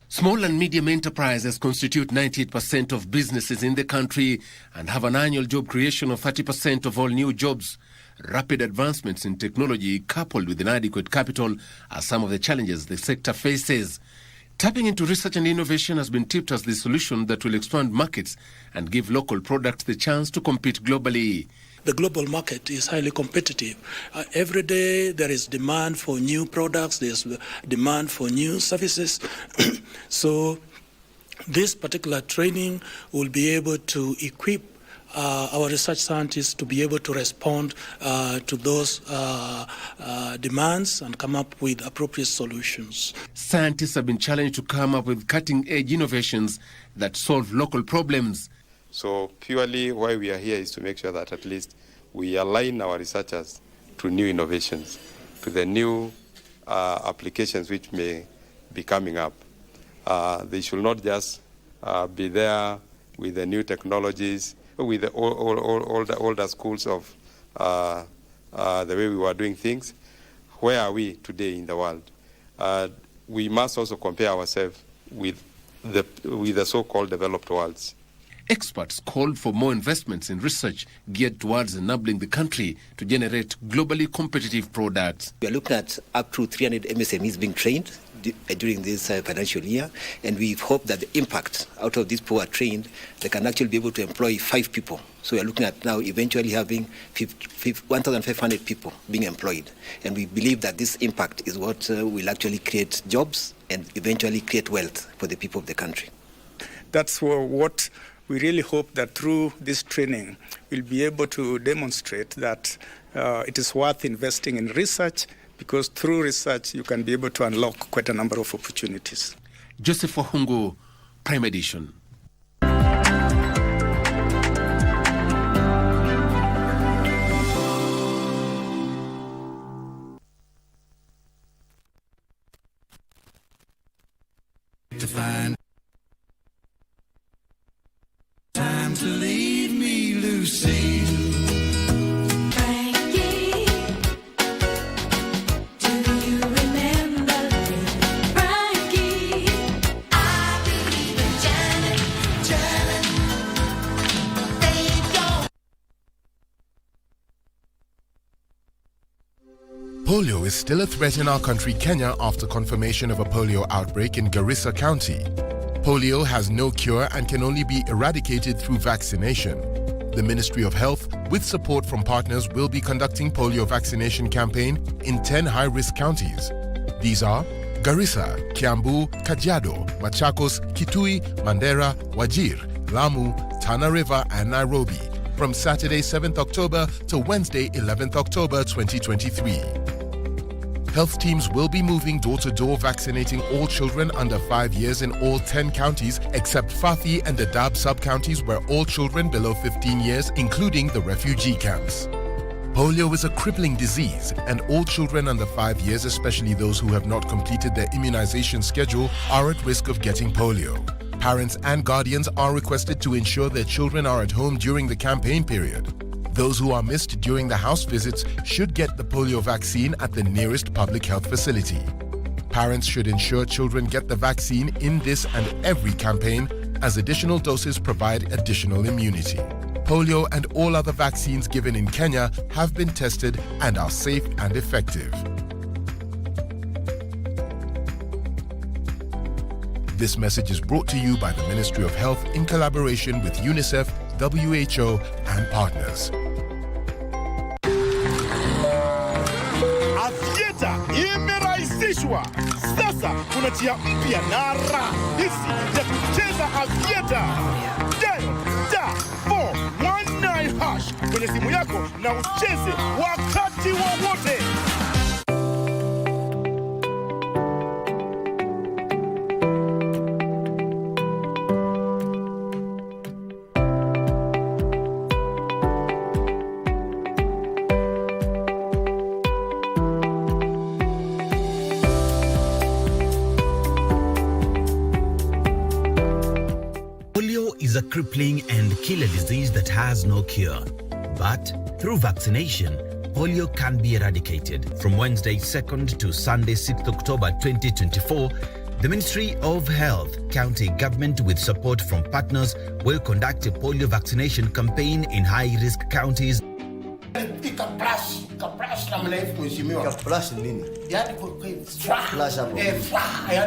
Speaker 7: Small and medium enterprises constitute 98% of businesses in the country and have an annual job creation of 30% of all new jobs. Rapid advancements in technology coupled with inadequate capital are some of the challenges the sector faces. Tapping into research and innovation has been tipped as the solution that will expand markets and give local products the chance to compete globally.
Speaker 9: The global market is highly competitive. Every day there is demand for new products, there's demand for new services. So this particular training will be able to equip our research scientists to be able to respond to those demands and come up with appropriate solutions.
Speaker 7: Scientists have been challenged to come up with cutting-edge innovations that solve local problems.
Speaker 10: So purely why we are here is to make sure that at least we align our researchers to new innovations, to the new applications which may be coming up. They should not just be there with the new technologies, with the older schools of the way we were doing things. Where are we today in the world? We must also compare ourselves with the so-called developed worlds.
Speaker 7: Experts called for more investments in research geared towards enabling the country to generate globally competitive products.
Speaker 24: We are looking at up to 300 MSMEs being trained during this financial year, and we hope that the impact out of these people are trained, they can actually be able to employ 5 people. So we are looking at now eventually having 1,500 people being employed, and we believe that this impact is what will actually create jobs and eventually create wealth for the people of the country.
Speaker 25: That's what we really hope that through this training we'll be able to demonstrate that it is worth investing in research, because through research you can be able to unlock quite a number of opportunities.
Speaker 7: Joseph Wahungu, Prime Edition.
Speaker 26: Time to leave me, Lucy. Frankie, do you remember me? Frankie, I believe in Janet, there you go.
Speaker 27: Polio is still a threat in our country, Kenya, after confirmation of a polio outbreak in Garissa County. Polio has no cure and can only be eradicated through vaccination. The Ministry of Health, with support from partners, will be conducting polio vaccination campaign in 10 high-risk counties. These are Garissa, Kiambu, Kajiado, Machakos, Kitui, Mandera, Wajir, Lamu, Tana River and Nairobi from Saturday 7th October to Wednesday 11th October 2023. Health teams will be moving door-to-door vaccinating all children under 5 years in all 10 counties except Fafi and the Dab sub-counties where all children below 15 years, including the refugee camps. Polio is a crippling disease and all children under 5 years, especially those who have not completed their immunization schedule, are at risk of getting polio. Parents and guardians are requested to ensure their children are at home during the campaign period. Those who are missed during the house visits should get the polio vaccine at the nearest public health facility. Parents should ensure children get the vaccine in this and every campaign, as additional doses provide additional immunity. Polio and all other vaccines given in Kenya have been tested and are safe and effective. This message is brought to you by the Ministry of Health in collaboration with UNICEF, WHO, and partners.
Speaker 11: Avieta imerahisishwa. Sasa kuna njia mpya na rahisi ya kucheza Avieta. Dial *419# kwenye simu yako na ucheze wakati wowote.
Speaker 12: Is a crippling and killer disease that has no cure. But through vaccination, polio can be eradicated. From Wednesday 2nd to Sunday 6th October 2024, the Ministry of Health, County Government with support from partners will conduct a polio vaccination campaign in high-risk counties.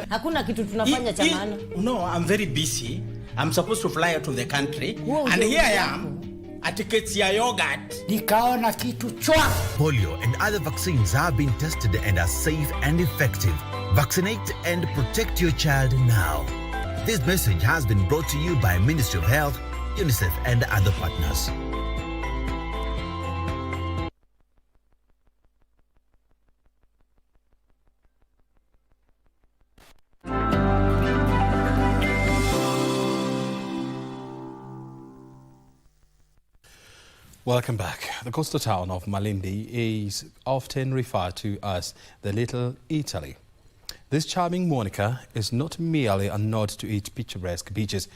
Speaker 13: Hakuna kitu tunafanya cha maana.
Speaker 14: No, I'm very busy. I'm supposed to fly out of the country. And here I am. Atiketia yogurt.
Speaker 13: Nikaona kitu chwa.
Speaker 12: Polio and other vaccines have been tested and are safe and effective. Vaccinate and protect your child now. This message has been brought to you by Ministry of Health, UNICEF and other partners.
Speaker 3: Welcome back. The coastal town of Malindi is often referred to as the Little Italy. This charming moniker is not merely a nod to its picturesque beaches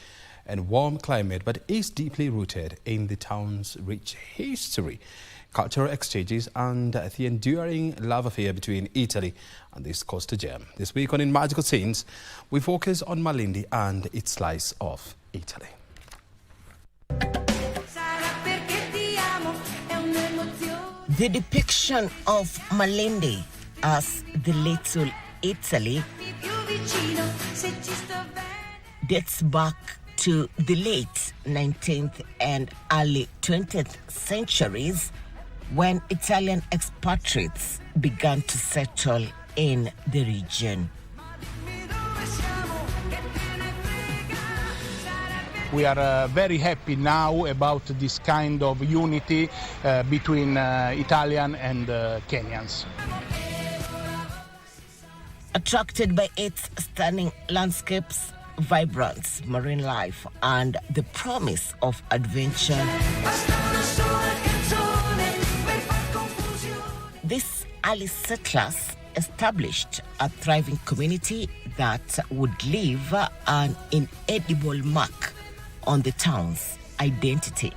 Speaker 3: and warm climate, but is deeply rooted in the town's rich history, cultural exchanges, and the enduring love affair between Italy and this coastal gem. This week on In Magical Scenes, we focus on Malindi and its slice of Italy.
Speaker 16: The depiction of Malindi as the Little Italy dates back to the late 19th and early 20th centuries, when Italian expatriates began to settle in the region.
Speaker 17: We are very happy now about this kind of unity between Italian and Kenyans.
Speaker 16: Attracted by its stunning landscapes, vibrant marine life, and the promise of adventure, these early settlers established a thriving community that would leave an inedible mark on the town's identity.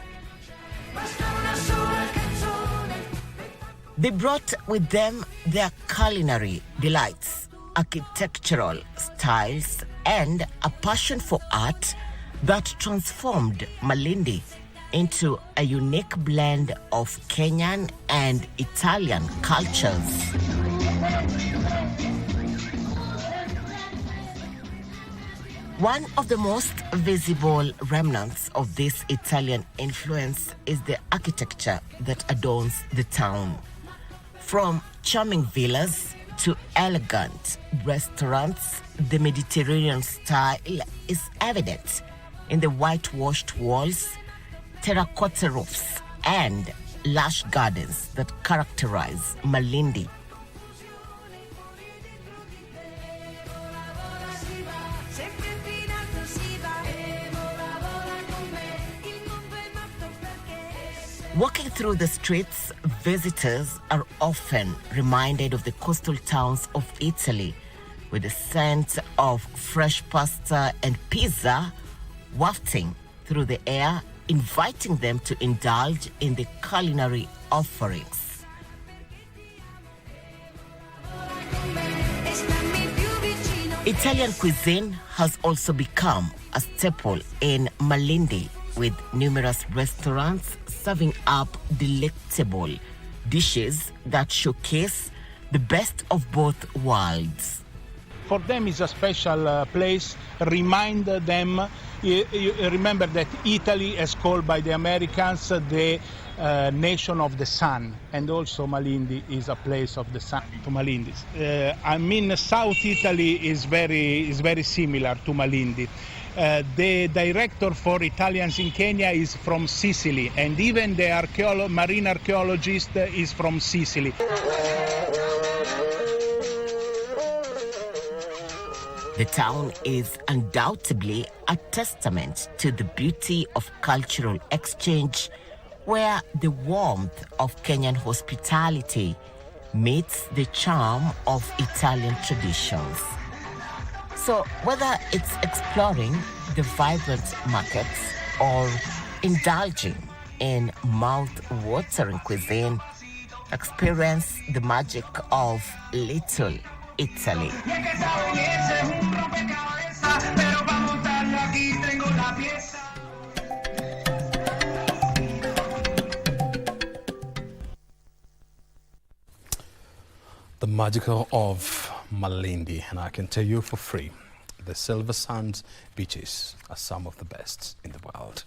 Speaker 16: They brought with them their culinary delights, architectural styles, and a passion for art that transformed Malindi into a unique blend of Kenyan and Italian cultures. One of the most visible remnants of this Italian influence is the architecture that adorns the town. From charming villas to elegant restaurants, the Mediterranean style is evident in the whitewashed walls, terracotta roofs, and lush gardens that characterize Malindi. Walking through the streets, visitors are often reminded of the coastal towns of Italy, with the scent of fresh pasta and pizza wafting through the air, inviting them to indulge in the culinary offerings. Italian cuisine has also become a staple in Malindi, with numerous restaurants serving up delectable dishes that showcase the best of both worlds.
Speaker 17: for them is a special place. Remind them, remember that Italy is called by the Americans the nation of the sun, and also Malindi is a place of the sun to Malindi. I mean, South Italy is very similar to Malindi. The director for Italians in Kenya is from Sicily, and even the marine archaeologist is from Sicily.
Speaker 16: The town is undoubtedly a testament to the beauty of cultural exchange, where the warmth of Kenyan hospitality meets the charm of Italian traditions. So whether it's exploring the vibrant markets or indulging in mouth-watering cuisine, experience the magic of Little Italy.
Speaker 3: The magical of Malindi, and I can tell you for free, the Silver Sands beaches are some of the best in the world.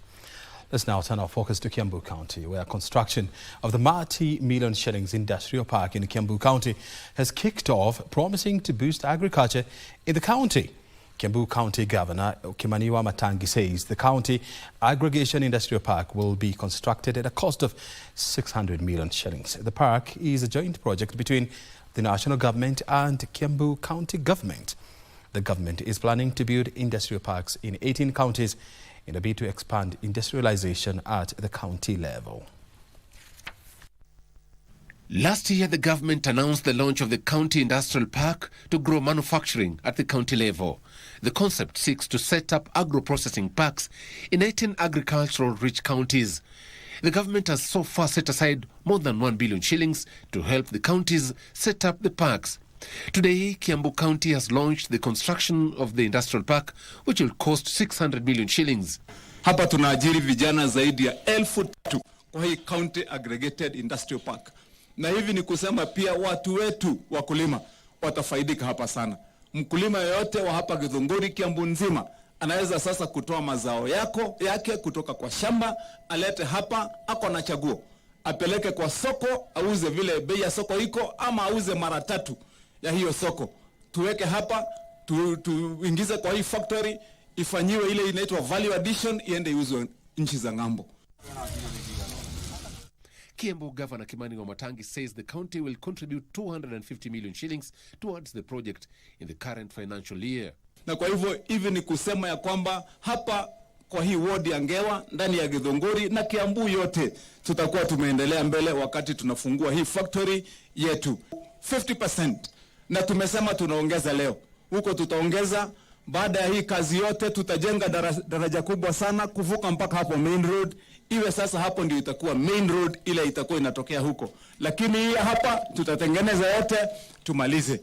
Speaker 3: Let's now turn our focus to Kiambu County, where construction of the multi-million shillings industrial park in Kiambu County has kicked off, promising to boost agriculture in the county. Kiambu County Governor Kimani Matangi says the county aggregation industrial park will be constructed at a cost of 600 million shillings. The park is a joint project between the national government and Kiambu County government. The government is planning to build industrial parks in 18 counties in a bid to expand industrialization at the county level.
Speaker 7: Last year, the government announced the launch of the County Industrial Park to grow manufacturing at the county level. The concept seeks to set up agro-processing parks in 18 agricultural-rich counties. The government has so far set aside more than 1 billion shillings to help the counties set up the parks. Today, Kiambu County has launched the construction of the industrial park, which will cost 600 million shillings.
Speaker 15: Hapa tunaajiri vijana zaidi ya 1,000 kwa hii County Aggregated Industrial Park. Na hivi ni kusema pia watu wetu wakulima watafaidika hapa sana. Mkulima yoyote wa hapa Githunguri, Kiambu nzima, anaweza sasa kutoa mazao yake kutoka kwa shamba, alete hapa, ako na chaguo. Apeleke kwa soko, auze vile bei ya soko iko, ama auze mara 3 ya hiyo soko. Tuweke hapa, tuingize kwa hii factory, ifanyiwe ile inaitwa value addition, iende iuzwe nchi za ng'ambo.
Speaker 7: Kiambu Governor Kimani Matangi says the county will contribute 250 million shillings towards the project in the current financial year.
Speaker 15: Na kwa hivyo hivi ni kusema ya kwamba hapa kwa hii ward ya Ngewa, ndani ya Githunguri na Kiambu yote tutakuwa tumeendelea mbele wakati tunafungua hii factory yetu 50%, na tumesema tunaongeza leo. Huko tutaongeza, baada ya hii kazi yote tutajenga daraja kubwa sana kuvuka mpaka hapo main road. Iwe sasa hapo ndio itakuwa main road ile itakuwa inatokea huko. Lakini hii hapa tutatengeneza yote tumalize.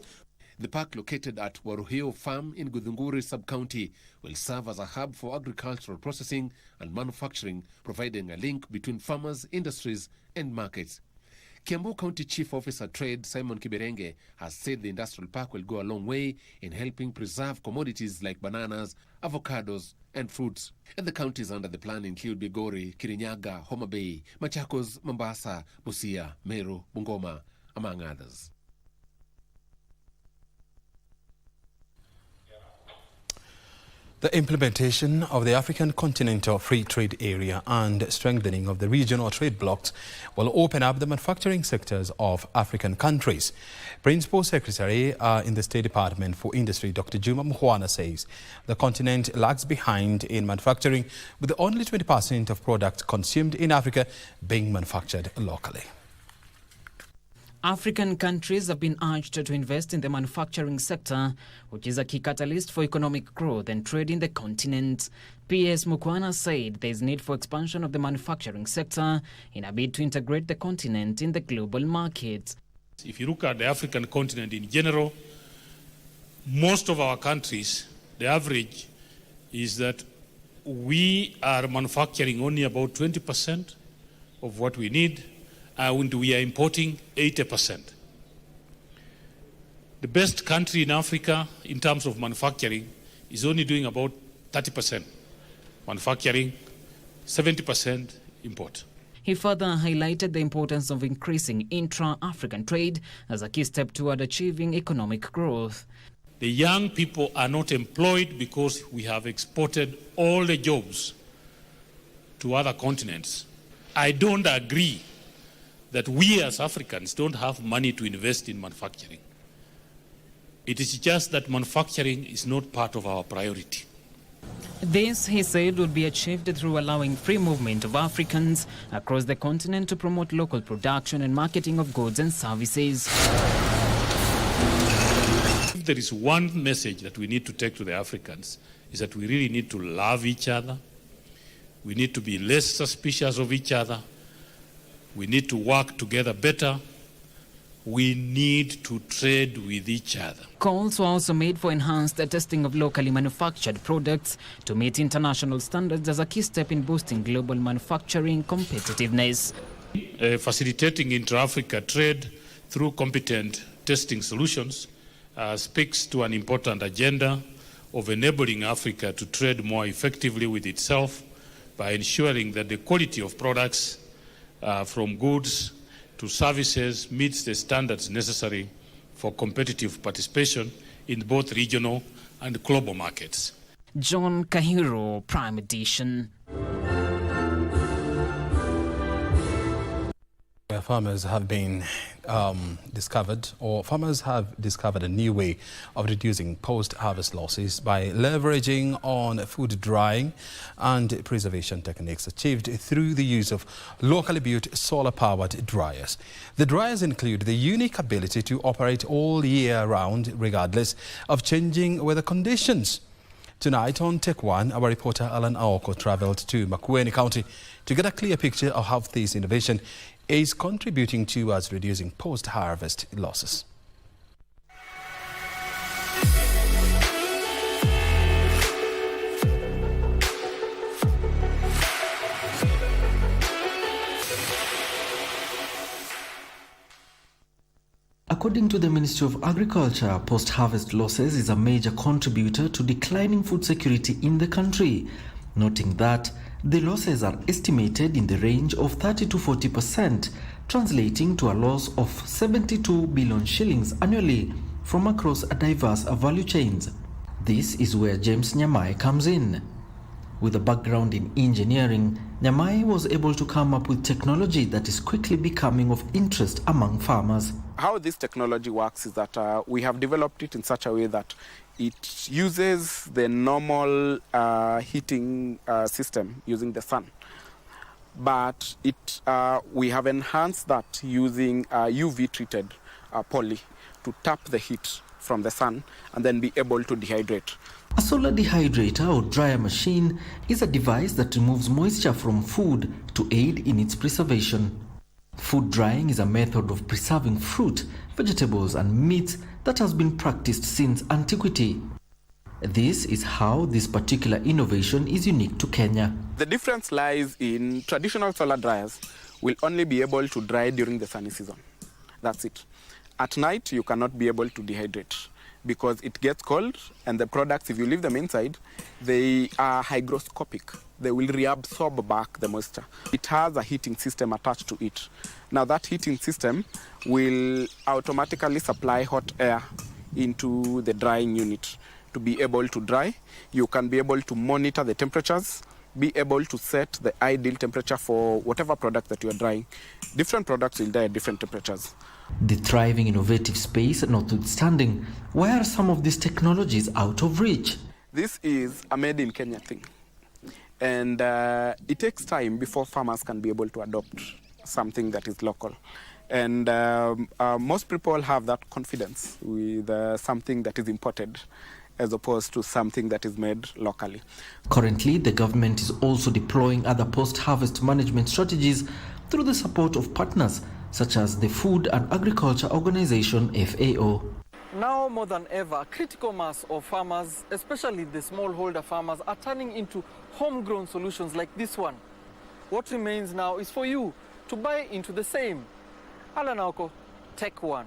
Speaker 7: The park, located at Waruhio Farm in Githunguri sub-county, will serve as a hub for agricultural processing and manufacturing, providing a link between farmers, industries and markets. Kiambu County Chief Officer Trade Simon Kiberenge has said the industrial park will go a long way in helping preserve commodities like bananas, avocados and fruits. And the counties under the plan include Bigori, Kirinyaga, Homa Bay, Machakos, Mombasa, Busia, Meru, Bungoma, among others.
Speaker 3: The implementation of the African Continental Free Trade Area and strengthening of the regional trade blocs will open up the manufacturing sectors of African countries. Principal Secretary in the State Department for Industry, Dr. Juma Muhwana, says the continent lags behind in manufacturing, with only 20% of products consumed in Africa being manufactured locally.
Speaker 18: African countries have been urged to invest in the manufacturing sector, which is a key catalyst for economic growth and trade in the continent. PS Mukwana said there is need for expansion of the manufacturing sector in a bid to integrate the continent in the global market.
Speaker 19: If you look at the African continent in general, most of our countries, the average is that we are manufacturing only about 20% of what we need, and we are importing 80%. The best country in Africa in terms of manufacturing is only doing about 30% manufacturing, 70% import.
Speaker 18: He further highlighted the importance of increasing intra-African trade as a key step toward achieving economic growth.
Speaker 19: The young people are not employed because we have exported all the jobs to other continents. I don't agree that we as Africans don't have money to invest in manufacturing. It is just that manufacturing is not part of our priority.
Speaker 18: This, he said, would be achieved through allowing free movement of Africans across the continent to promote local production and marketing of goods and services.
Speaker 19: If there is one message that we need to take to the Africans, is that we really need to love each other. We need to be less suspicious of each other. We need to work together better. We need to trade with each other.
Speaker 18: Calls were also made for enhanced testing of locally manufactured products to meet international standards as a key step in boosting global manufacturing competitiveness.
Speaker 19: Facilitating intra-Africa trade through competent testing solutions speaks to an important agenda of enabling Africa to trade more effectively with itself by ensuring that the quality of products from goods to services meets the standards necessary for competitive participation in both regional and global markets.
Speaker 18: John Kahiro, Prime Edition.
Speaker 3: Farmers have discovered a new way of reducing post-harvest losses by leveraging on food drying and preservation techniques achieved through the use of locally built solar-powered dryers. The dryers include the unique ability to operate all year round regardless of changing weather conditions. Tonight on Take One, our reporter Alan Aoko travelled to Makueni County to get a clear picture of how this innovation is contributing towards reducing post-harvest losses.
Speaker 1: According to the Ministry of Agriculture, post-harvest losses is a major contributor to declining food security in the country, noting that the losses are estimated in the range of 30 to 40%, translating to a loss of 72 billion shillings annually from across a diverse value chains. This is where James Nyamai comes in. With a background in engineering, Nyamai was able to come up with technology that is quickly becoming of interest among farmers.
Speaker 2: How this technology works is that we have developed it in such a way that it uses the normal heating system using the sun. But we have enhanced that using UV-treated poly to tap the heat from the sun and then be able to dehydrate.
Speaker 1: A solar dehydrator or dryer machine is a device that removes moisture from food to aid in its preservation. Food drying is a method of preserving fruit, vegetables and meats that has been practiced since antiquity. This is how this particular innovation is unique to Kenya.
Speaker 2: The difference lies in traditional solar dryers will only be able to dry during the sunny season. That's it. At night, you cannot be able to dehydrate because it gets cold and the products, if you leave them inside, they are hygroscopic. They will reabsorb back the moisture. It has a heating system attached to it. Now that heating system will automatically supply hot air into the drying unit to be able to dry. You can be able to monitor the temperatures, be able to set the ideal temperature for whatever product that you are drying. Different products will dry at different temperatures.
Speaker 1: The thriving innovative space notwithstanding, why are some of these technologies out of reach?
Speaker 2: This is a made in Kenya thing. And it takes time before farmers can be able to adopt something that is local. And most people have that confidence with something that is imported as opposed to something that is made locally.
Speaker 1: Currently, the government is also deploying other post-harvest management strategies through the support of partners such as the Food and Agriculture Organization, FAO.
Speaker 4: Now more than ever, a critical mass of farmers, especially the smallholder farmers, are turning into homegrown solutions like this one. What remains now is for you to buy into the same. Alan Aoko, Take One.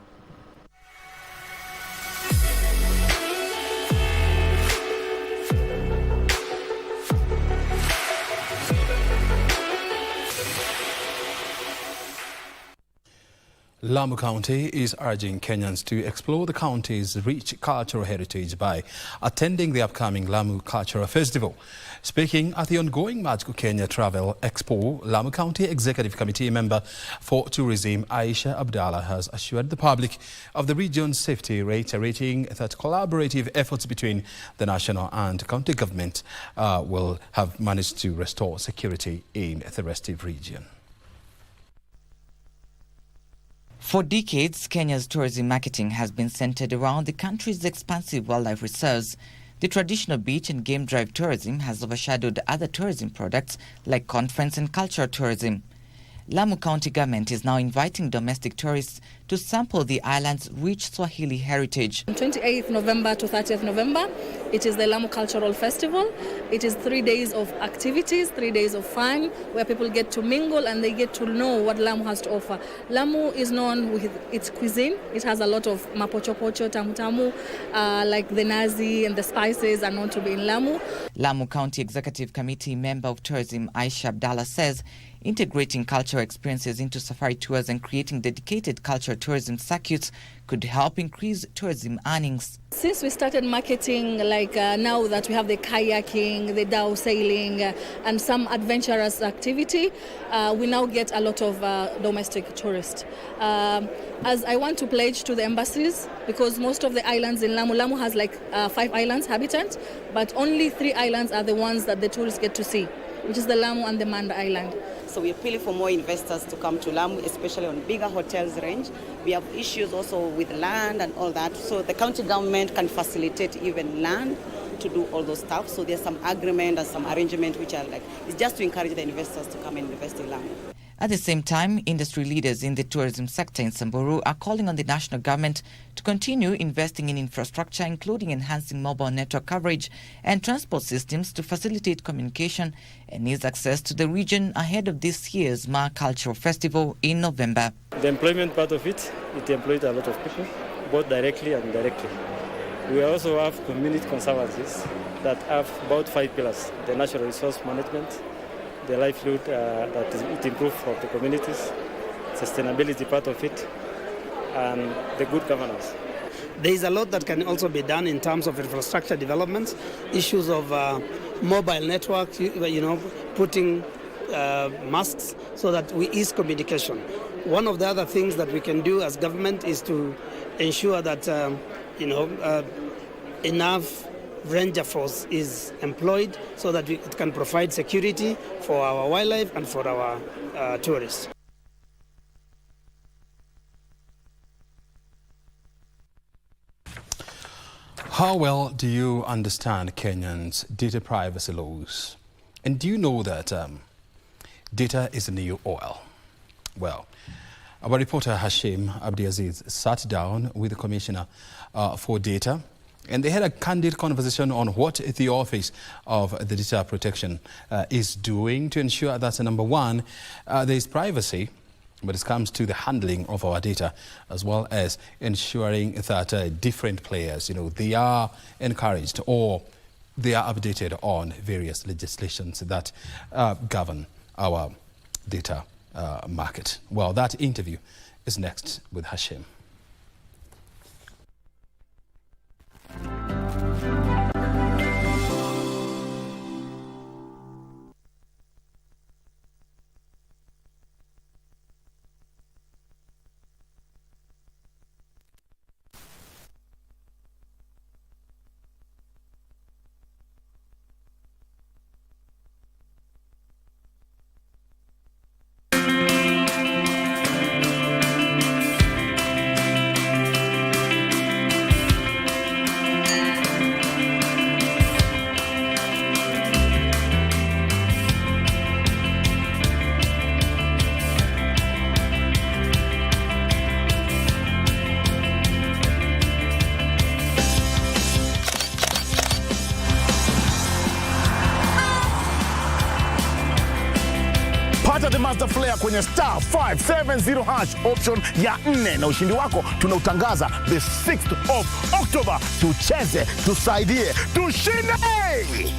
Speaker 3: Lamu County is urging Kenyans to explore the county's rich cultural heritage by attending the upcoming Lamu Cultural Festival. Speaking at the ongoing Magical Kenya Travel Expo, Lamu County Executive Committee member for Tourism Aisha Abdallah has assured the public of the region's safety, reiterating that collaborative efforts between the national and county government will have managed to restore security in the restive region.
Speaker 5: For decades, Kenya's tourism marketing has been centered around the country's expansive wildlife reserves. The traditional beach and game drive tourism has overshadowed other tourism products like conference and cultural tourism. Lamu County government is now inviting domestic tourists to sample the island's rich Swahili heritage.
Speaker 6: On 28th November to 30th November, it is the Lamu Cultural Festival. It is 3 days of activities, 3 days of fun, where people get to mingle and they get to know what Lamu has to offer. Lamu is known with its cuisine. It has a lot of mapochopocho, tamu-tamu, like the nazi and the spices are known to be in Lamu.
Speaker 5: Lamu County Executive Committee member of Tourism Aisha Abdallah says integrating cultural experiences into safari tours and creating dedicated cultural tourism circuits could help increase tourism earnings.
Speaker 6: Since we started marketing, now that we have the kayaking, the dhow sailing, and some adventurous activity, we now get a lot of domestic tourists. As I want to pledge to the embassies, because most of the islands in Lamu has 5 islands habitant, but only 3 islands are the ones that the tourists get to see, which is the Lamu and the Manda Island.
Speaker 8: So we're appealing for more investors to come to Lamu, especially on bigger hotels range. We have issues also with land and all that. So the county government can facilitate even land to do all those stuff. So there's some agreement and some arrangement which are it's just to encourage the investors to come and invest in Lamu.
Speaker 5: At the same time, industry leaders in the tourism sector in Samburu are calling on the national government to continue investing in infrastructure, including enhancing mobile network coverage and transport systems to facilitate communication and ease access to the region ahead of this year's Ma Cultural Festival in November.
Speaker 20: The employment part of it employs a lot of people, both directly and indirectly. We also have community conservancies that have about 5 pillars: the natural resource management, the livelihood that it improves for the communities, sustainability part of it, and the good governance.
Speaker 21: There is a lot that can also be done in terms of infrastructure development, issues of mobile network, putting masts so that we ease communication. One of the other things that we can do as government is to ensure that enough ranger force is employed so that it can provide security for our wildlife and for our tourists.
Speaker 3: How well do you understand Kenyans' data privacy laws? And do you know that data is the new oil? Well, our reporter Hashim Abdiaziz sat down with the Commissioner for Data, and they had a candid conversation on what the Office of the Data Protection is doing to ensure that, number one, there is privacy when it comes to the handling of our data, as well as ensuring that different players, they are encouraged or they are updated on various legislations that govern our data market. Well, that interview is next with Hashim.
Speaker 11: Pata the master flare kwenye star 570 hash option ya 4 na ushindi wako tunautangaza the 6th of October. Tucheze, tusaidie, tushinde!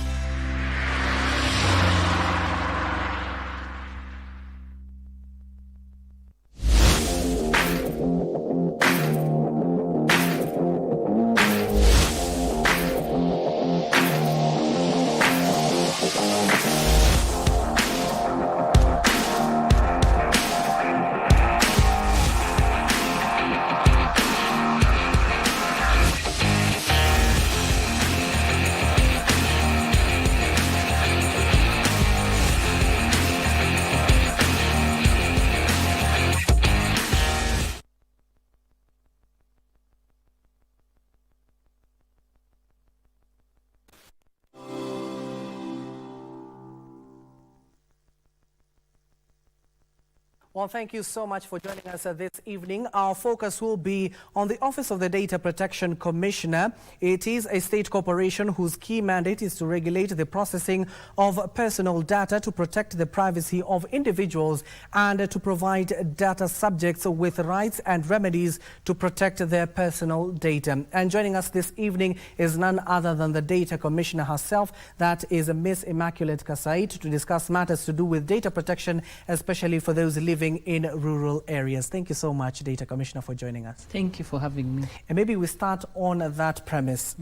Speaker 9: Well, thank you so much for joining us this evening. Our focus will be on the Office of the Data Protection Commissioner. It is a state corporation whose key mandate is to regulate the processing of personal data to protect the privacy of individuals and to provide data subjects with rights and remedies to protect their personal data. And joining us this evening is none other than the Data Commissioner herself, that is Miss Immaculate Kasait, to discuss matters to do with data protection, especially for those living in rural areas. Thank you so much, Data Commissioner, for joining us.
Speaker 10: Thank you for having me.
Speaker 9: And maybe we start on that premise,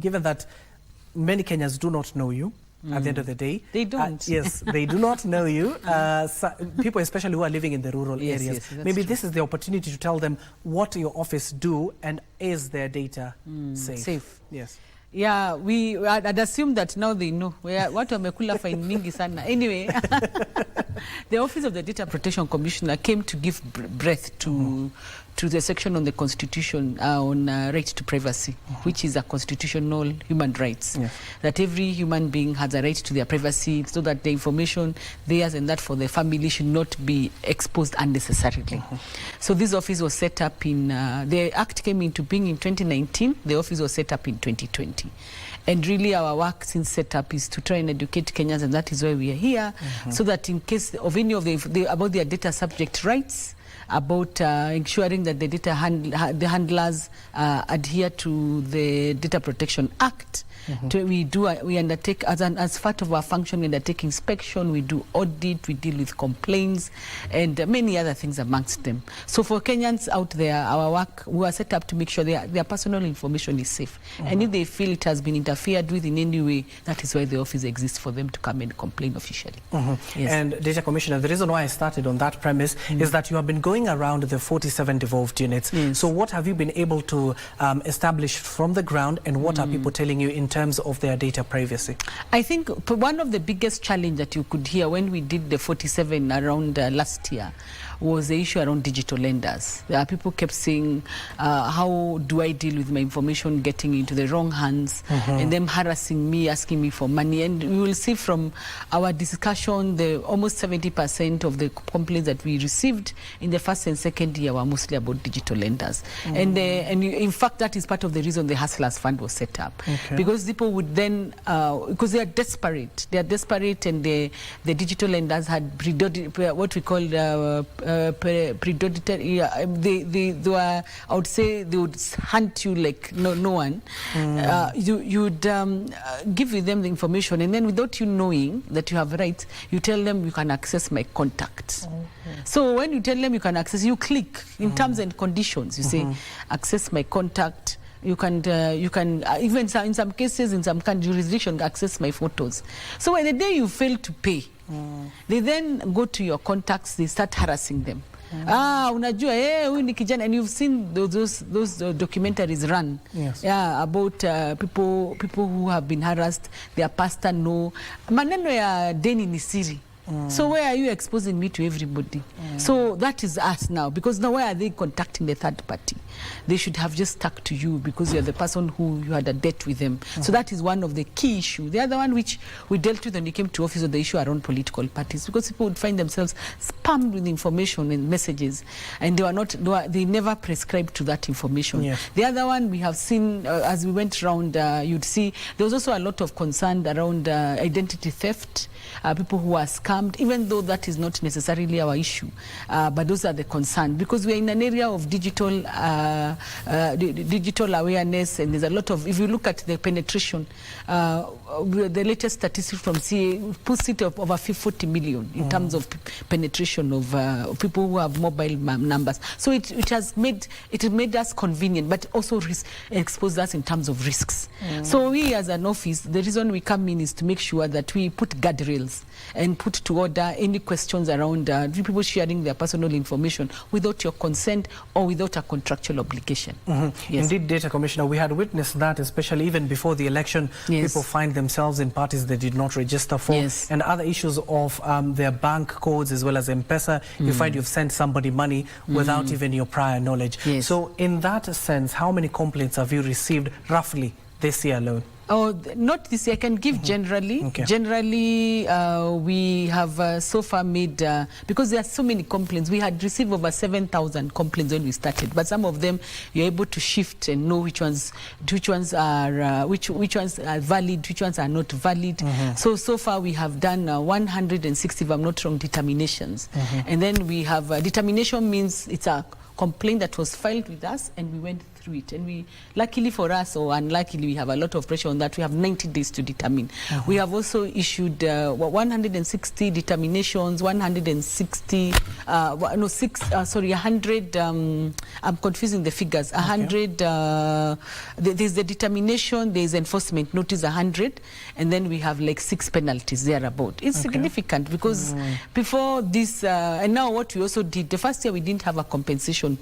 Speaker 9: given that many Kenyans do not know you. At the end of the day,
Speaker 10: they don't.
Speaker 9: Yes, they do not know you. People, especially who are living in the rural areas,
Speaker 10: yes,
Speaker 9: maybe this is the opportunity to tell them what your office do and is their data safe. Yes.
Speaker 10: Yeah, I'd assume that now they know. What wamekula fine mingi sana. Anyway, the Office of the Data Protection Commissioner came to give breath to the section on the Constitution on right to privacy, which is a constitutional human rights. Yes. That every human being has a right to their privacy, so that the information theirs and that for the family should not be exposed unnecessarily. So this office was set up in, the Act came into being in 2019, the office was set up in 2020. And really our work since set up is to try and educate Kenyans, and that is why we are here, so that in case of any of about their data subject rights, about ensuring that the data handlers adhere to the Data Protection Act. We undertake, as part of our function, we undertake inspection, we do audit, we deal with complaints, and many other things amongst them. So for Kenyans out there, our work, we are set up to make sure their personal information is safe. And if they feel it has been interfered with in any way, that is why the office exists, for them to come and complain officially.
Speaker 9: Yes. And Data Commissioner, the reason why I started on that premise is that you have been going around the 47 devolved units. So what have you been able to establish from the ground, and what are people telling you in terms of their data privacy?
Speaker 10: I think one of the biggest challenge that you could hear when we did the 47 around last year was the issue around digital lenders. People kept saying, how do I deal with my information getting into the wrong hands, and them harassing me, asking me for money. And we will see from our discussion, almost 70% of the complaints that we received in the first and second year were mostly about digital lenders. And in fact, that is part of the reason the Hustlers Fund was set up. Because people would then, because they are desperate, and the digital lenders had what we call predatory. They were, I would say, they would hunt you like no one. You'd give them the information, and then without you knowing that you have rights, you tell them you can access my contacts. So when you tell them you can access, you click in terms and conditions. You say, access my contact. You can even in some cases, in some jurisdictions, access my photos. So when the day you fail to pay, they then go to your contacts, they start harassing them. Unajua, huyu ni kijana, and you've seen those documentaries run.
Speaker 9: Yes.
Speaker 10: Yeah, about people who have been harassed, their pastor no. Maneno ya deni ni siri. So where are you exposing me to everybody? So that is us now, because now why are they contacting the third party? They should have just stuck to you because you're the person who you had a debt with them. So that is one of the key issues. The other one which we dealt with when we came to office was the issue around political parties, because people would find themselves spammed with information and messages, and they never prescribed to that information.
Speaker 9: Yes.
Speaker 10: The other one we have seen as we went around, you'd see there was also a lot of concern around identity theft. People who are scammed, even though that is not necessarily our issue, but those are the concerns, because we are in an area of digital awareness, and there's a lot of, if you look at the penetration, the latest statistics from CA puts it of over 40 million in terms of penetration of people who have mobile numbers. So it made us convenient, but also exposed us in terms of risks. So we as an office, the reason we come in is to make sure that we put guardrails and put to order any questions around people sharing their personal information without your consent or without a contractual obligation. Yes.
Speaker 9: Indeed, Data Commissioner, we had witnessed that, especially even before the election. People find themselves in parties they did not register for, and other issues of their bank codes as well as M-Pesa. You find you've sent somebody money without even your prior knowledge. So in that sense, how many complaints have you received roughly this year alone?
Speaker 10: Oh, not this year. I can give generally.
Speaker 9: Okay.
Speaker 10: Generally, we have so far made, because there are so many complaints, we had received over 7,000 complaints when we started, but some of them you're able to shift and know which ones are which ones are valid, which ones are not valid. So far we have done 160, if I'm not wrong, determinations. And then we have determination means it's a complaint that was filed with us and we went through it, and we, luckily for us or unluckily, we have a lot of pressure on that. We have 90 days to determine. We have also issued 160 determinations, 160 no 100 I'm confusing the figures. 100 there's the determination, there's enforcement notice 100, and then we have like 6 penalties thereabout. It's significant because before this and now what we also did, the first year we didn't have a compensation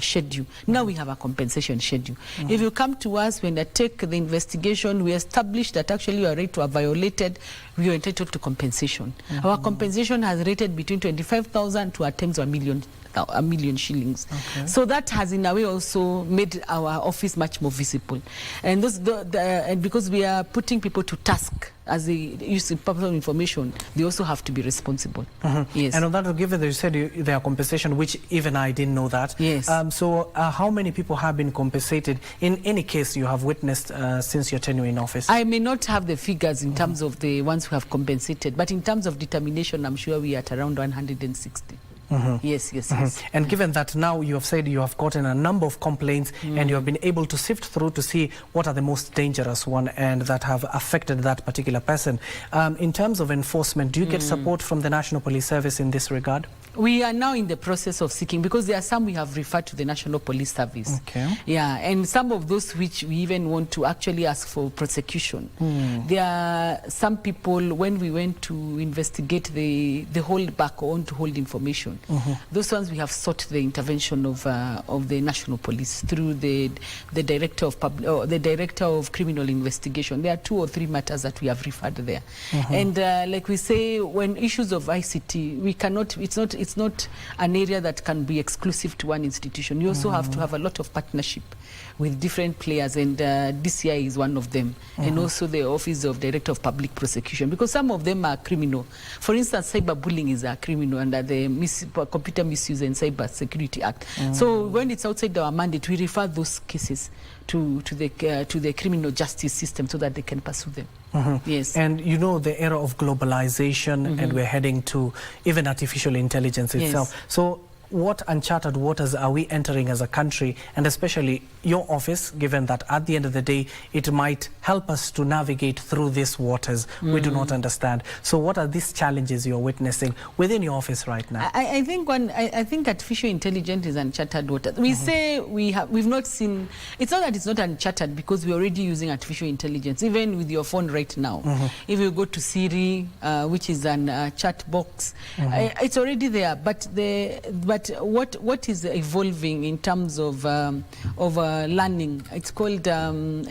Speaker 10: schedule. Now we have a compensation schedule. If you come to us, when they take the investigation, we establish that actually your right to have violated, we are entitled to compensation. Our compensation has rated between 25,000 to at times 1 million shillings. So that has in a way also made our office much more visible. And those and because we are putting people to task as they use personal information, they also have to be responsible. Yes.
Speaker 9: And on that, given that you said there are compensation, which even I didn't know that.
Speaker 10: Yes.
Speaker 9: So how many people have been compensated in any case you have witnessed since your tenure in office?
Speaker 10: I may not have the figures in terms of the ones who have compensated, but in terms of determination, I'm sure we are at around 160. Yes.
Speaker 9: And given that now you have said you have gotten a number of complaints and you have been able to sift through to see what are the most dangerous one and that have affected that particular person, in terms of enforcement, do you get support from the National Police Service in this regard?
Speaker 10: We are now in the process of seeking, because there are some we have referred to the National Police Service. Yeah, and some of those which we even want to actually ask for prosecution. There are some people, when we went to investigate the hold back or on to hold information, those ones we have sought the intervention of the National Police through the Director of Criminal Investigation. There are 2 or 3 matters that we have referred there. And like we say, when issues of ICT, we cannot, it's not an area that can be exclusive to one institution. You also have to have a lot of partnership with different players, and DCI is one of them, and also the Office of Director of Public Prosecution, because some of them are criminal. For instance, cyberbullying is a criminal under the Computer Misuse and Cyber Security Act. So when it's outside our mandate, we refer those cases to the criminal justice system so that they can pursue them. Yes.
Speaker 9: And you know the era of globalization, and we're heading to even artificial intelligence itself. So what uncharted waters are we entering as a country, and especially your office, given that at the end of the day it might help us to navigate through these waters we do not understand. So what are these challenges you're witnessing within your office right now?
Speaker 10: I think artificial intelligence is uncharted waters. We say we've not seen. It's not that it's not uncharted, because we're already using artificial intelligence even with your phone right now. If you go to Siri, which is an chat box, it's already there. But what is evolving in terms of learning? It's called MLM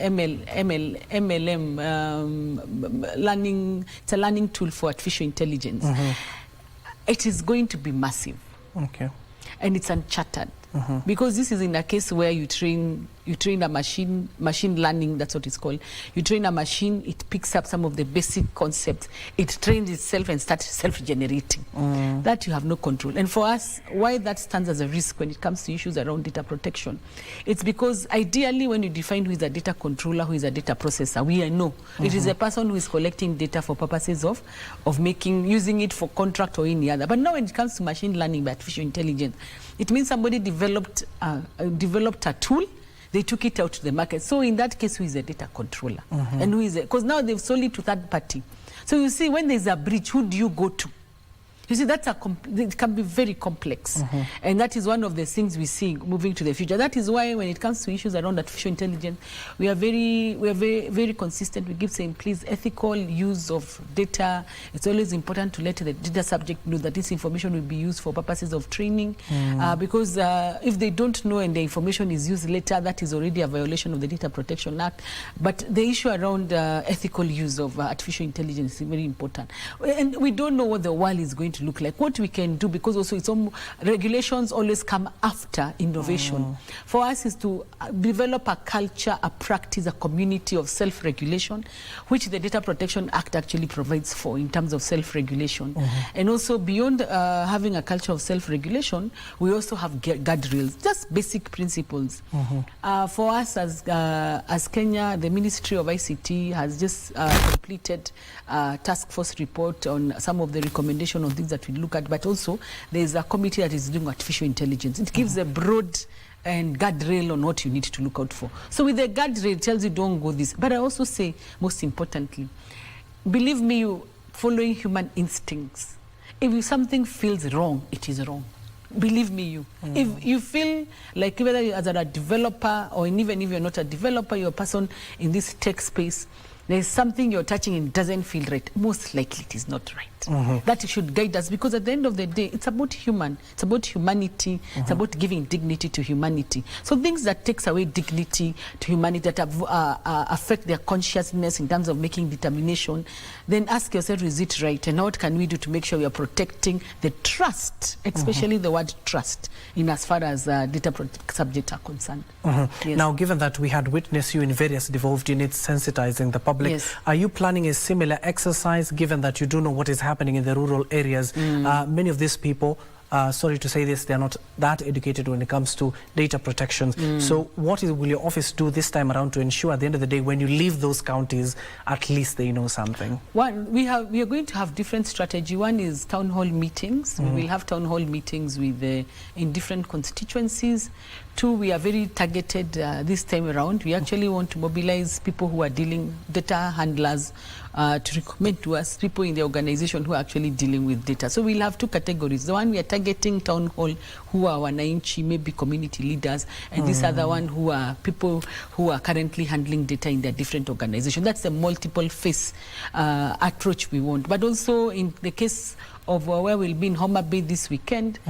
Speaker 10: learning. It's a learning tool for artificial intelligence. It is going to be massive. And it's uncharted. Because this is in a case where you train a machine learning, that's what it's called. You train a machine, it picks up some of the basic concepts, it trains itself and starts self-generating. That you have no control. And for us, why that stands as a risk when it comes to issues around data protection, it's because ideally when you define who is a data controller, who is a data processor, we know it is a person who is collecting data for purposes of using it for contract or any other. But now when it comes to machine learning by artificial intelligence, it means somebody developed a tool, they took it out to the market. So in that case, who is a data controller? And who is it? Because now they've sold it to third party. So you see, when there's a breach, who do you go to? You see, it can be very complex. And that is one of the things we see moving to the future. That is why when it comes to issues around artificial intelligence, we are very consistent. We keep saying, please, ethical use of data. It's always important to let the data subject know that this information will be used for purposes of training. Because if they don't know and the information is used later, that is already a violation of the Data Protection Act. But the issue around ethical use of artificial intelligence is very important. And we don't know what the world is going to look like, what we can do, because also regulations always come after innovation. For us is to develop a culture, a practice, a community of self-regulation, which the Data Protection Act actually provides for in terms of self-regulation. And also beyond having a culture of self-regulation, we also have guardrails, just basic principles. For us as Kenya, the Ministry of ICT has just completed a task force report on some of the recommendations on things that we look at, but also there's a committee that is doing artificial intelligence. It gives a broad and guardrail on what you need to look out for. So with the guardrail, it tells you don't go this. But I also say, most importantly, believe me, following human instincts. If something feels wrong, it is wrong. Believe me, if you feel like whether as a developer or even if you're not a developer, you're a person in this tech space, there's something you're touching and it doesn't feel right, most likely it is not right. That should guide us, because at the end of the day, it's about it's about humanity, it's about giving dignity to humanity. So things that takes away dignity to humanity, that affect their consciousness in terms of making determination, then ask yourself, is it right? And what can we do to make sure we are protecting the trust, especially the word trust, in as far as data subjects are concerned. Yes.
Speaker 9: Now, given that we had witnessed you in various devolved units sensitizing the public, are you planning a similar exercise, given that you do know what is happening in the rural areas? Many of these people, sorry to say this, they're not that educated when it comes to data protections. So what will your office do this time around to ensure at the end of the day, when you leave those counties, at least they know something?
Speaker 10: One, we are going to have different strategy. One is town hall meetings. We will have town hall meetings with in different constituencies. Two, we are very targeted this time around. We actually want to mobilize people who are dealing, data handlers, to recommend to us people in the organization who are actually dealing with data. So we'll have two categories. The one we are targeting town hall, who are wananchi, maybe community leaders, and this other one who are people who are currently handling data in their different organizations. That's a multiple face approach we want. But also in the case of where we'll be in Homa Bay this weekend,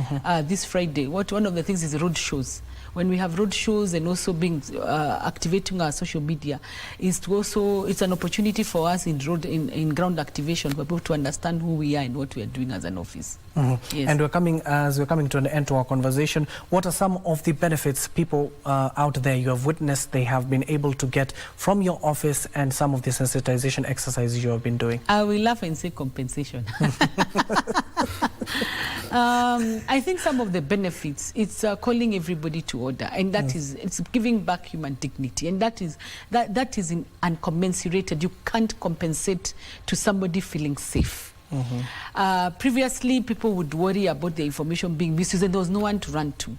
Speaker 10: this Friday, one of the things is road shows. When we have road shows and also being activating our social media, is to also, it's an opportunity for us in ground activation for people to understand who we are and what we are doing as an office. Yes.
Speaker 9: And we're coming to an end to our conversation. What are some of the benefits people out there you have witnessed they have been able to get from your office and some of the sensitization exercises you have been doing?
Speaker 10: I will laugh and say compensation. I think some of the benefits, it's calling everybody to order, and that is, it's giving back human dignity, and that is uncommensurate. You can't compensate to somebody feeling safe. Previously, people would worry about the information being misused, and there was no one to run to.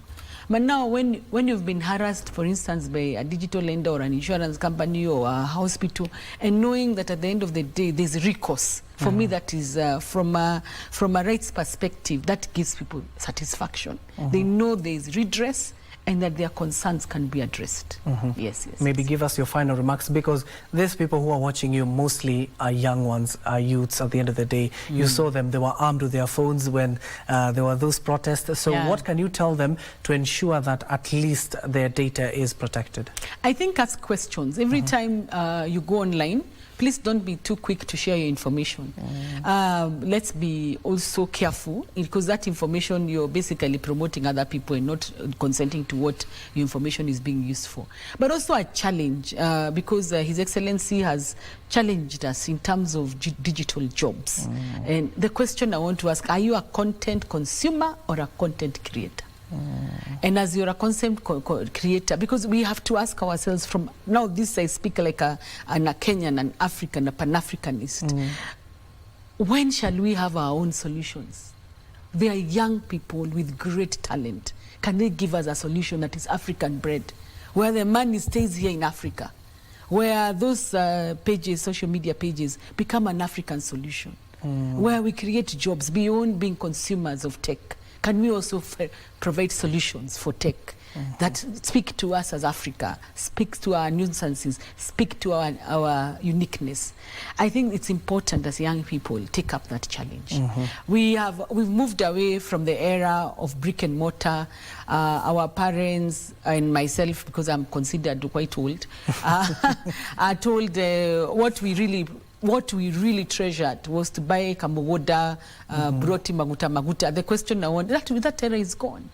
Speaker 10: But now, when you've been harassed, for instance, by a digital lender or an insurance company or a hospital, and knowing that at the end of the day, there's recourse, for me, that is, from a rights perspective, that gives people satisfaction. They know there's redress, and that their concerns can be addressed. Yes.
Speaker 9: Maybe give us your final remarks, because these people who are watching you mostly are young ones, are youths at the end of the day. You saw them, they were armed with their phones when there were those protests. So what can you tell them to ensure that at least their data is protected?
Speaker 10: I think ask questions. Every time you go online, please don't be too quick to share your information. Let's be also careful, because that information, you're basically promoting other people and not consenting to what your information is being used for. But also a challenge, because His Excellency has challenged us in terms of digital jobs. And the question I want to ask, are you a content consumer or a content creator? And as you're a content creator, because we have to ask ourselves, from now this I speak like a Kenyan, an African, a Pan-Africanist, when shall we have our own solutions? They are young people with great talent. Can they give us a solution that is African bred, where the money stays here in Africa, where those pages, social media pages, become an African solution, where we create jobs beyond being consumers of tech? Can we also provide solutions for tech that speak to us as Africa, speak to our nuances, speak to our uniqueness? I think it's important as young people take up that challenge. We've moved away from the era of brick and mortar. Our parents and myself, because I'm considered quite old, are told what we really what we really treasured was to buy Kamugoda, Broti Maguta. The question I want, that era is gone.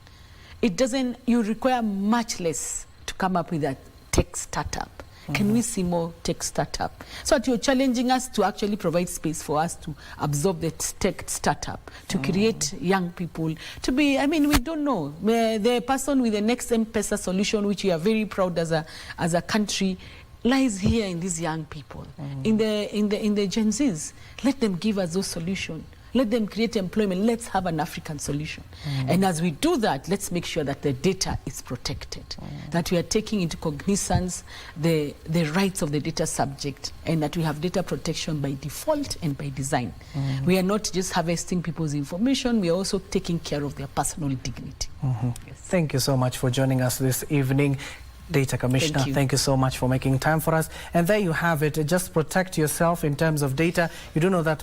Speaker 10: It doesn't, you require much less to come up with a tech startup. Can we see more tech startup? So that you're challenging us to actually provide space for us to absorb the tech startup, to create young people, to be, I mean, we don't know. The person with the next M-Pesa solution, which we are very proud as a country, lies here in these young people, in the Gen Zs. Let them give us those solutions. Let them create employment. Let's have an African solution. And as we do that, let's make sure that the data is protected, that we are taking into cognizance the rights of the data subject, and that we have data protection by default and by design. We are not just harvesting people's information, we are also taking care of their personal dignity.
Speaker 9: Yes. Thank you so much for joining us this evening, Data Commissioner. Thank you so much for making time for us. And there you have it. Just protect yourself in terms of data. You do know that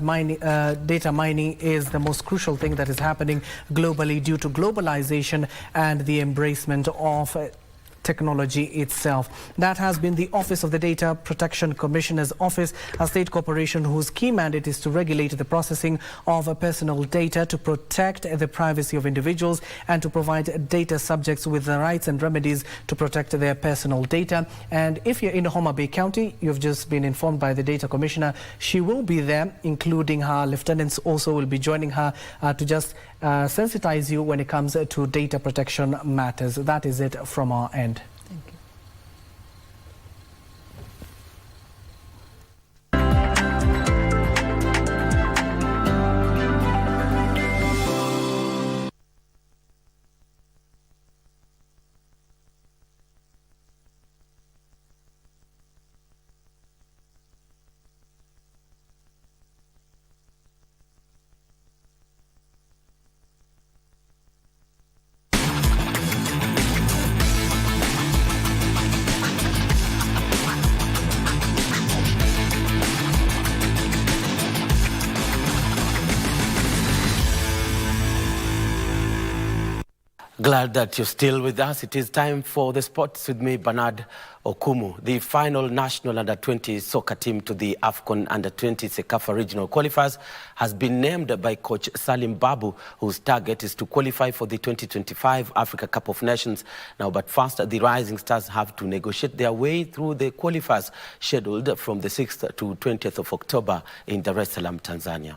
Speaker 9: data mining is the most crucial thing that is happening globally due to globalization and the embracement of technology itself. That has been the Office of the Data Protection Commissioner's Office, a state corporation whose key mandate is to regulate the processing of personal data, to protect the privacy of individuals, and to provide data subjects with the rights and remedies to protect their personal data. And if you're in Homa Bay County, you've just been informed by the Data Commissioner. She will be there, including her lieutenants also will be joining her to just sensitize you when it comes to data protection matters. That is it from our end.
Speaker 10: Thank you.
Speaker 14: Glad that you're still with us. It is time for the sports with me, Bernard Okumu. The final national under-20 soccer team to the AFCON under-20 Sekafa regional qualifiers has been named by coach Salim Babu, whose target is to qualify for the 2025 Africa Cup of Nations. Now, but first, the Rising Stars have to negotiate their way through the qualifiers scheduled from the 6th to 20th of October in Dar es Salaam, Tanzania.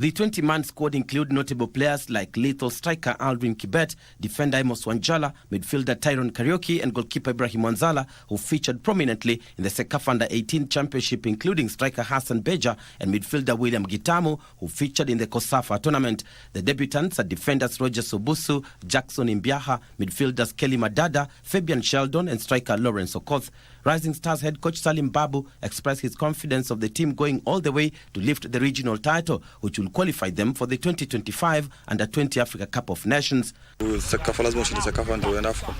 Speaker 14: The 20-man squad include notable players like lethal striker Alvin Kibet, defender Amos Wanjala, midfielder Tyrone Karaoke, and goalkeeper Ibrahim Wanzala, who featured prominently in the Sekafa Under-18 Championship, including striker Hassan Beja and midfielder William Gitamu, who featured in the Kosafa tournament. The debutants are defenders Roger Sobusu, Jackson Imbiaha, midfielders Kelly Madada, Fabian Sheldon, and striker Lawrence Okoth. Rising Stars head coach Salim Babu expressed his confidence of the team going all the way to lift the regional title, which will qualify them for the 2025 Under-20 Africa Cup of Nations.
Speaker 22: Sekafa lazima ushinde Sekafa ndio uende AFCON.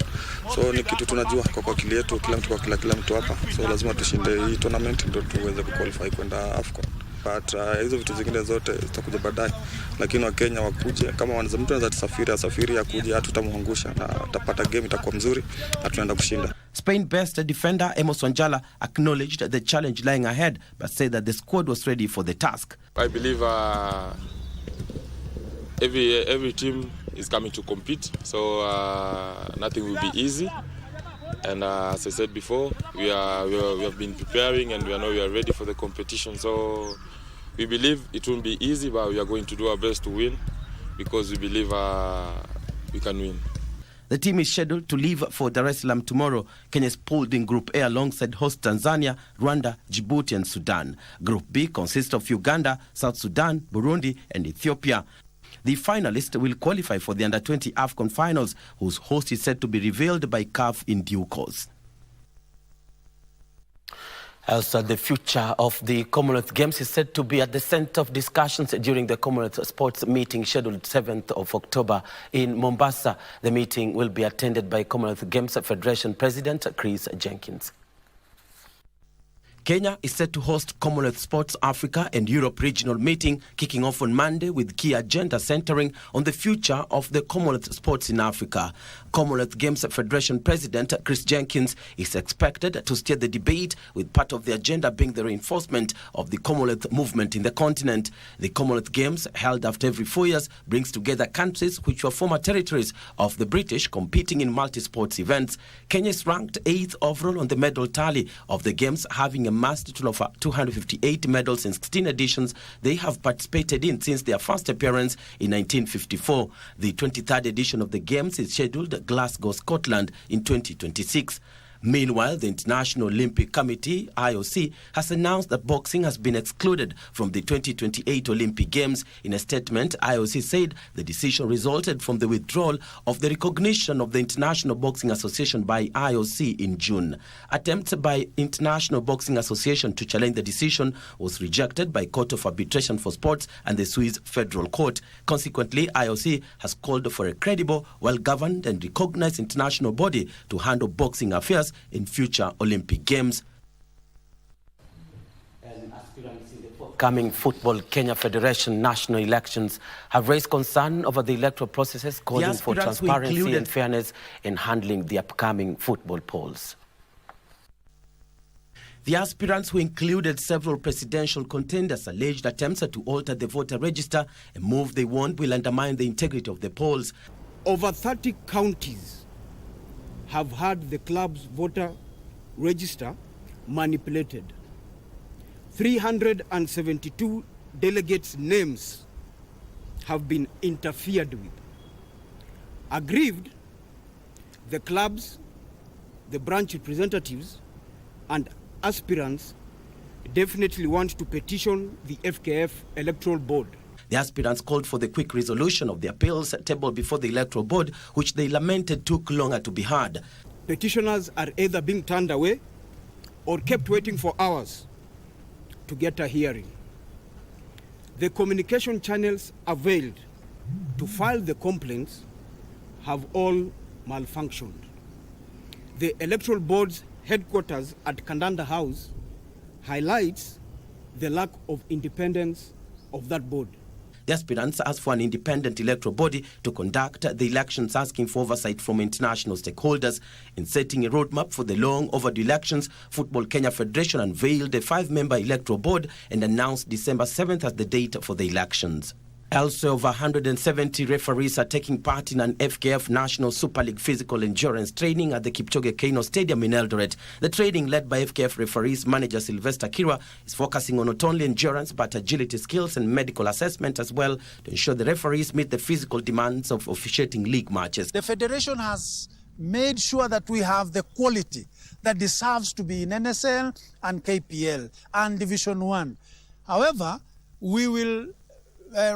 Speaker 22: So ni kitu tunajua kwa akili yetu, kila mtu kwa kila mtu hapa. So lazima tushinde hii tournament ndio tuweze kuqualify kwenda AFCON. But hizo vitu zingine zote zitakuja baadaye. Lakini wa Kenya wakuje, kama wanaweza mtu anaweza safiri akuje, hatutamwangusha na atapata game itakuwa mzuri na tunaenda kushinda.
Speaker 14: Spain-based defender Amos Wanjala acknowledged the challenge lying ahead, but said that the squad was ready for the task.
Speaker 23: I believe every team is coming to compete, so nothing will be easy. And as I said before, we have been preparing, and we are ready for the competition. So we believe it won't be easy, but we are going to do our best to win, because we believe we can win.
Speaker 14: The team is scheduled to leave for Dar es Salaam tomorrow. Kenya is pulled in Group A alongside host Tanzania, Rwanda, Djibouti and Sudan. Group B consists of Uganda, South Sudan, Burundi and Ethiopia. The finalists will qualify for the Under-20 AFCON finals, whose host is said to be revealed by CAF in due course. Also, the future of the Commonwealth Games is said to be at the center of discussions during the Commonwealth Sports meeting scheduled 7th of October in Mombasa. The meeting will be attended by Commonwealth Games Federation President Chris Jenkins. Kenya is set to host Commonwealth Sports Africa and Europe regional meeting kicking off on Monday with key agenda centering on the future of the Commonwealth sports in Africa. Commonwealth Games Federation President Chris Jenkins is expected to steer the debate, with part of the agenda being the reinforcement of the Commonwealth movement in the continent. The Commonwealth Games, held after every 4 years, brings together countries which were former territories of the British competing in multi-sports events. Kenya is ranked 8th overall on the medal tally of the Games, having amassed a total of 258 medals in 16 editions they have participated in since their first appearance in 1954. The 23rd edition of the Games is scheduled at Glasgow, Scotland in 2026. Meanwhile, the International Olympic Committee, IOC, has announced that boxing has been excluded from the 2028 Olympic Games. In a statement, IOC said the decision resulted from the withdrawal of the recognition of the International Boxing Association by IOC in June. Attempts by International Boxing Association to challenge the decision was rejected by Court of Arbitration for Sports and the Swiss Federal Court. Consequently, IOC has called for a credible, well-governed and recognized international body to handle boxing affairs in future Olympic Games. Coming Football Kenya Federation national elections have raised concern over the electoral processes, calling for transparency and fairness in handling the upcoming football polls. The aspirants, who included several presidential contenders, alleged attempts to alter the voter register, a move they warned will undermine the integrity of the polls.
Speaker 12: Over 30 counties have had the club's voter register manipulated. 372 delegates' names have been interfered with. Aggrieved, the clubs, the branch representatives, and aspirants definitely want to petition the FKF Electoral Board.
Speaker 14: The aspirants called for the quick resolution of the appeals tabled before the Electoral Board, which they lamented took longer to be heard.
Speaker 12: Petitioners are either being turned away or kept waiting for hours to get a hearing. The communication channels availed to file the complaints have all malfunctioned. The Electoral Board's headquarters at Kandanda House highlights the lack of independence of that board.
Speaker 14: The aspirants asked for an independent electoral body to conduct the elections, asking for oversight from international stakeholders. In setting a roadmap for the long overdue elections, Football Kenya Federation unveiled a 5-member electoral board and announced December 7th as the date for the elections. Also, over 170 referees are taking part in an FKF National Super League physical endurance training at the Kipchoge Keino Stadium in Eldoret. The training, led by FKF referees manager Sylvester Kirwa, is focusing on not only endurance but agility skills and medical assessment as well, to ensure the referees meet the physical demands of officiating league matches.
Speaker 13: The Federation has made sure that we have the quality that deserves to be in NSL and KPL and Division 1. However, we will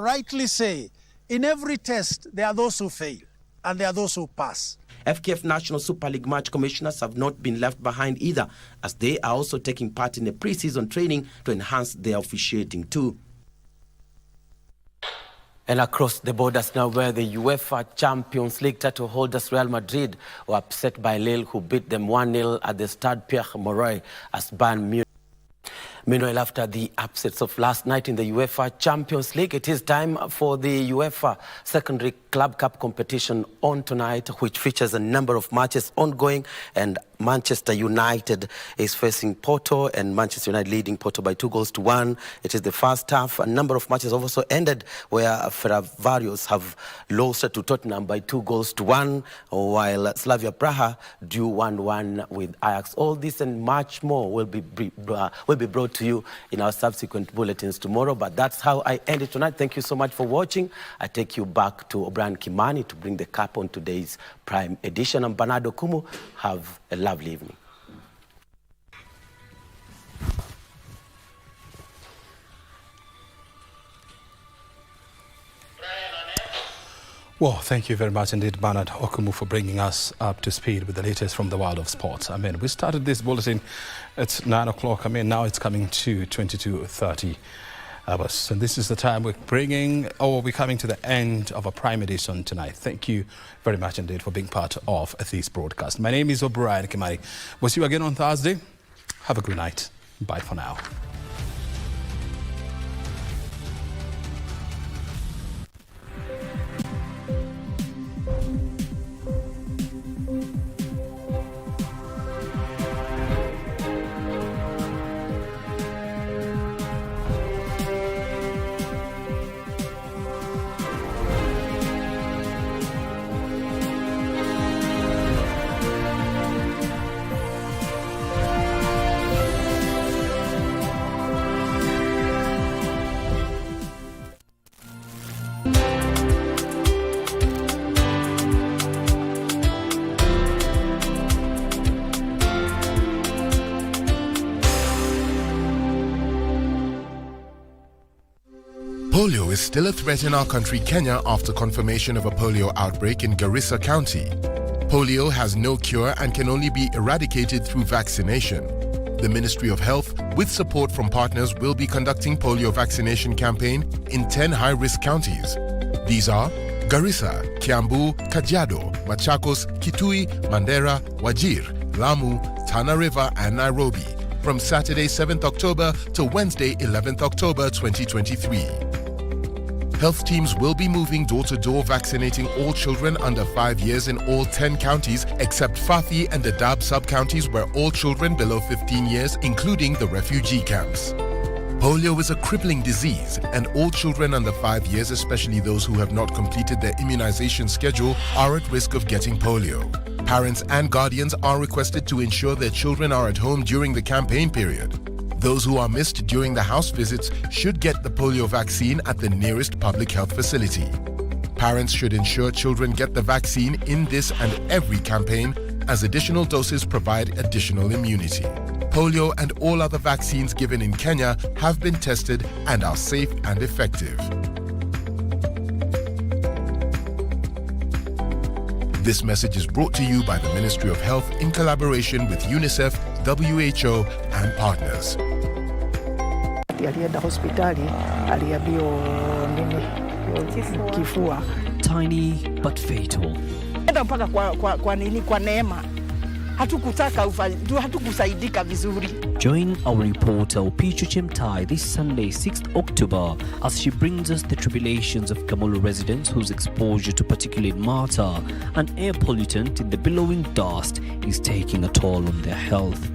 Speaker 13: rightly say, in every test, there are those who fail and there are those who pass.
Speaker 14: FKF National Super League match commissioners have not been left behind either, as they are also taking part in a pre-season training to enhance their officiating too. And across the borders now, where the UEFA Champions League title holders Real Madrid were upset by Lille, who beat them 1-0 at the Stade Pierre-Mauroy as Bayern Munich. Meanwhile, after the upsets of last night in the UEFA Champions League, it is time for the UEFA Secondary Club Cup competition on tonight, which features a number of matches ongoing, and Manchester United is facing Porto, and Manchester United leading Porto by 2-1. It is the first half. A number of matches have also ended where Ferencváros have lost to Tottenham by 2-1, while Slavia Praha drew 1-1 with Ajax. All this and much more will be brought to you in our subsequent bulletins tomorrow. But that's how I end it tonight. Thank you so much for watching. I take you back to O'Brien Kimani to bring the cap on today's Prime Edition. I'm Bernardo Kumu. Have a lovely evening.
Speaker 3: Well, thank you very much indeed, Bernard Okumu, for bringing us up to speed with the latest from the world of sports. I mean, we started this bulletin at 9 o'clock. I mean, now it's coming to 22:30 hours. And this is the time we're coming to the end of a Prime Edition tonight. Thank you very much indeed for being part of this broadcast. My name is O'Brien Kimani. We'll see you again on Thursday. Have a good night. Bye for now.
Speaker 15: Polio is still a threat in our country, Kenya, after confirmation of a polio outbreak in Garissa County. Polio has no cure and can only be eradicated through vaccination. The Ministry of Health, with support from partners, will be conducting polio vaccination campaign in 10 high-risk counties. These are Garissa, Kiambu, Kajiado, Machakos, Kitui, Mandera, Wajir, Lamu, Tana River and Nairobi from Saturday 7th October to Wednesday 11th October 2023. Health teams will be moving door-to-door vaccinating all children under 5 years in all 10 counties except Fafi and the Dab sub-counties where all children below 15 years, including the refugee camps. Polio is a crippling disease and all children under 5 years, especially those who have not completed their immunization schedule, are at risk of getting polio. Parents and guardians are requested to ensure their children are at home during the campaign period. Those who are missed during the house visits should get the polio vaccine at the nearest public health facility. Parents should ensure children get the vaccine in this and every campaign, as additional doses provide additional immunity. Polio and all other vaccines given in Kenya have been tested and are safe and effective. This message is brought to you by the Ministry of Health in collaboration with UNICEF, WHO and partners.
Speaker 16: Alienda hospitali, aliambiwa kifua.
Speaker 17: Tiny but fatal.
Speaker 16: Enda mpaka kwa neema. Hatukusaidika vizuri.
Speaker 17: Join our reporter Pichu Chemtai this Sunday 6th October as she brings us the tribulations of Kamulu residents whose exposure to particulate matter, an air pollutant in the billowing dust, is taking a toll on their health.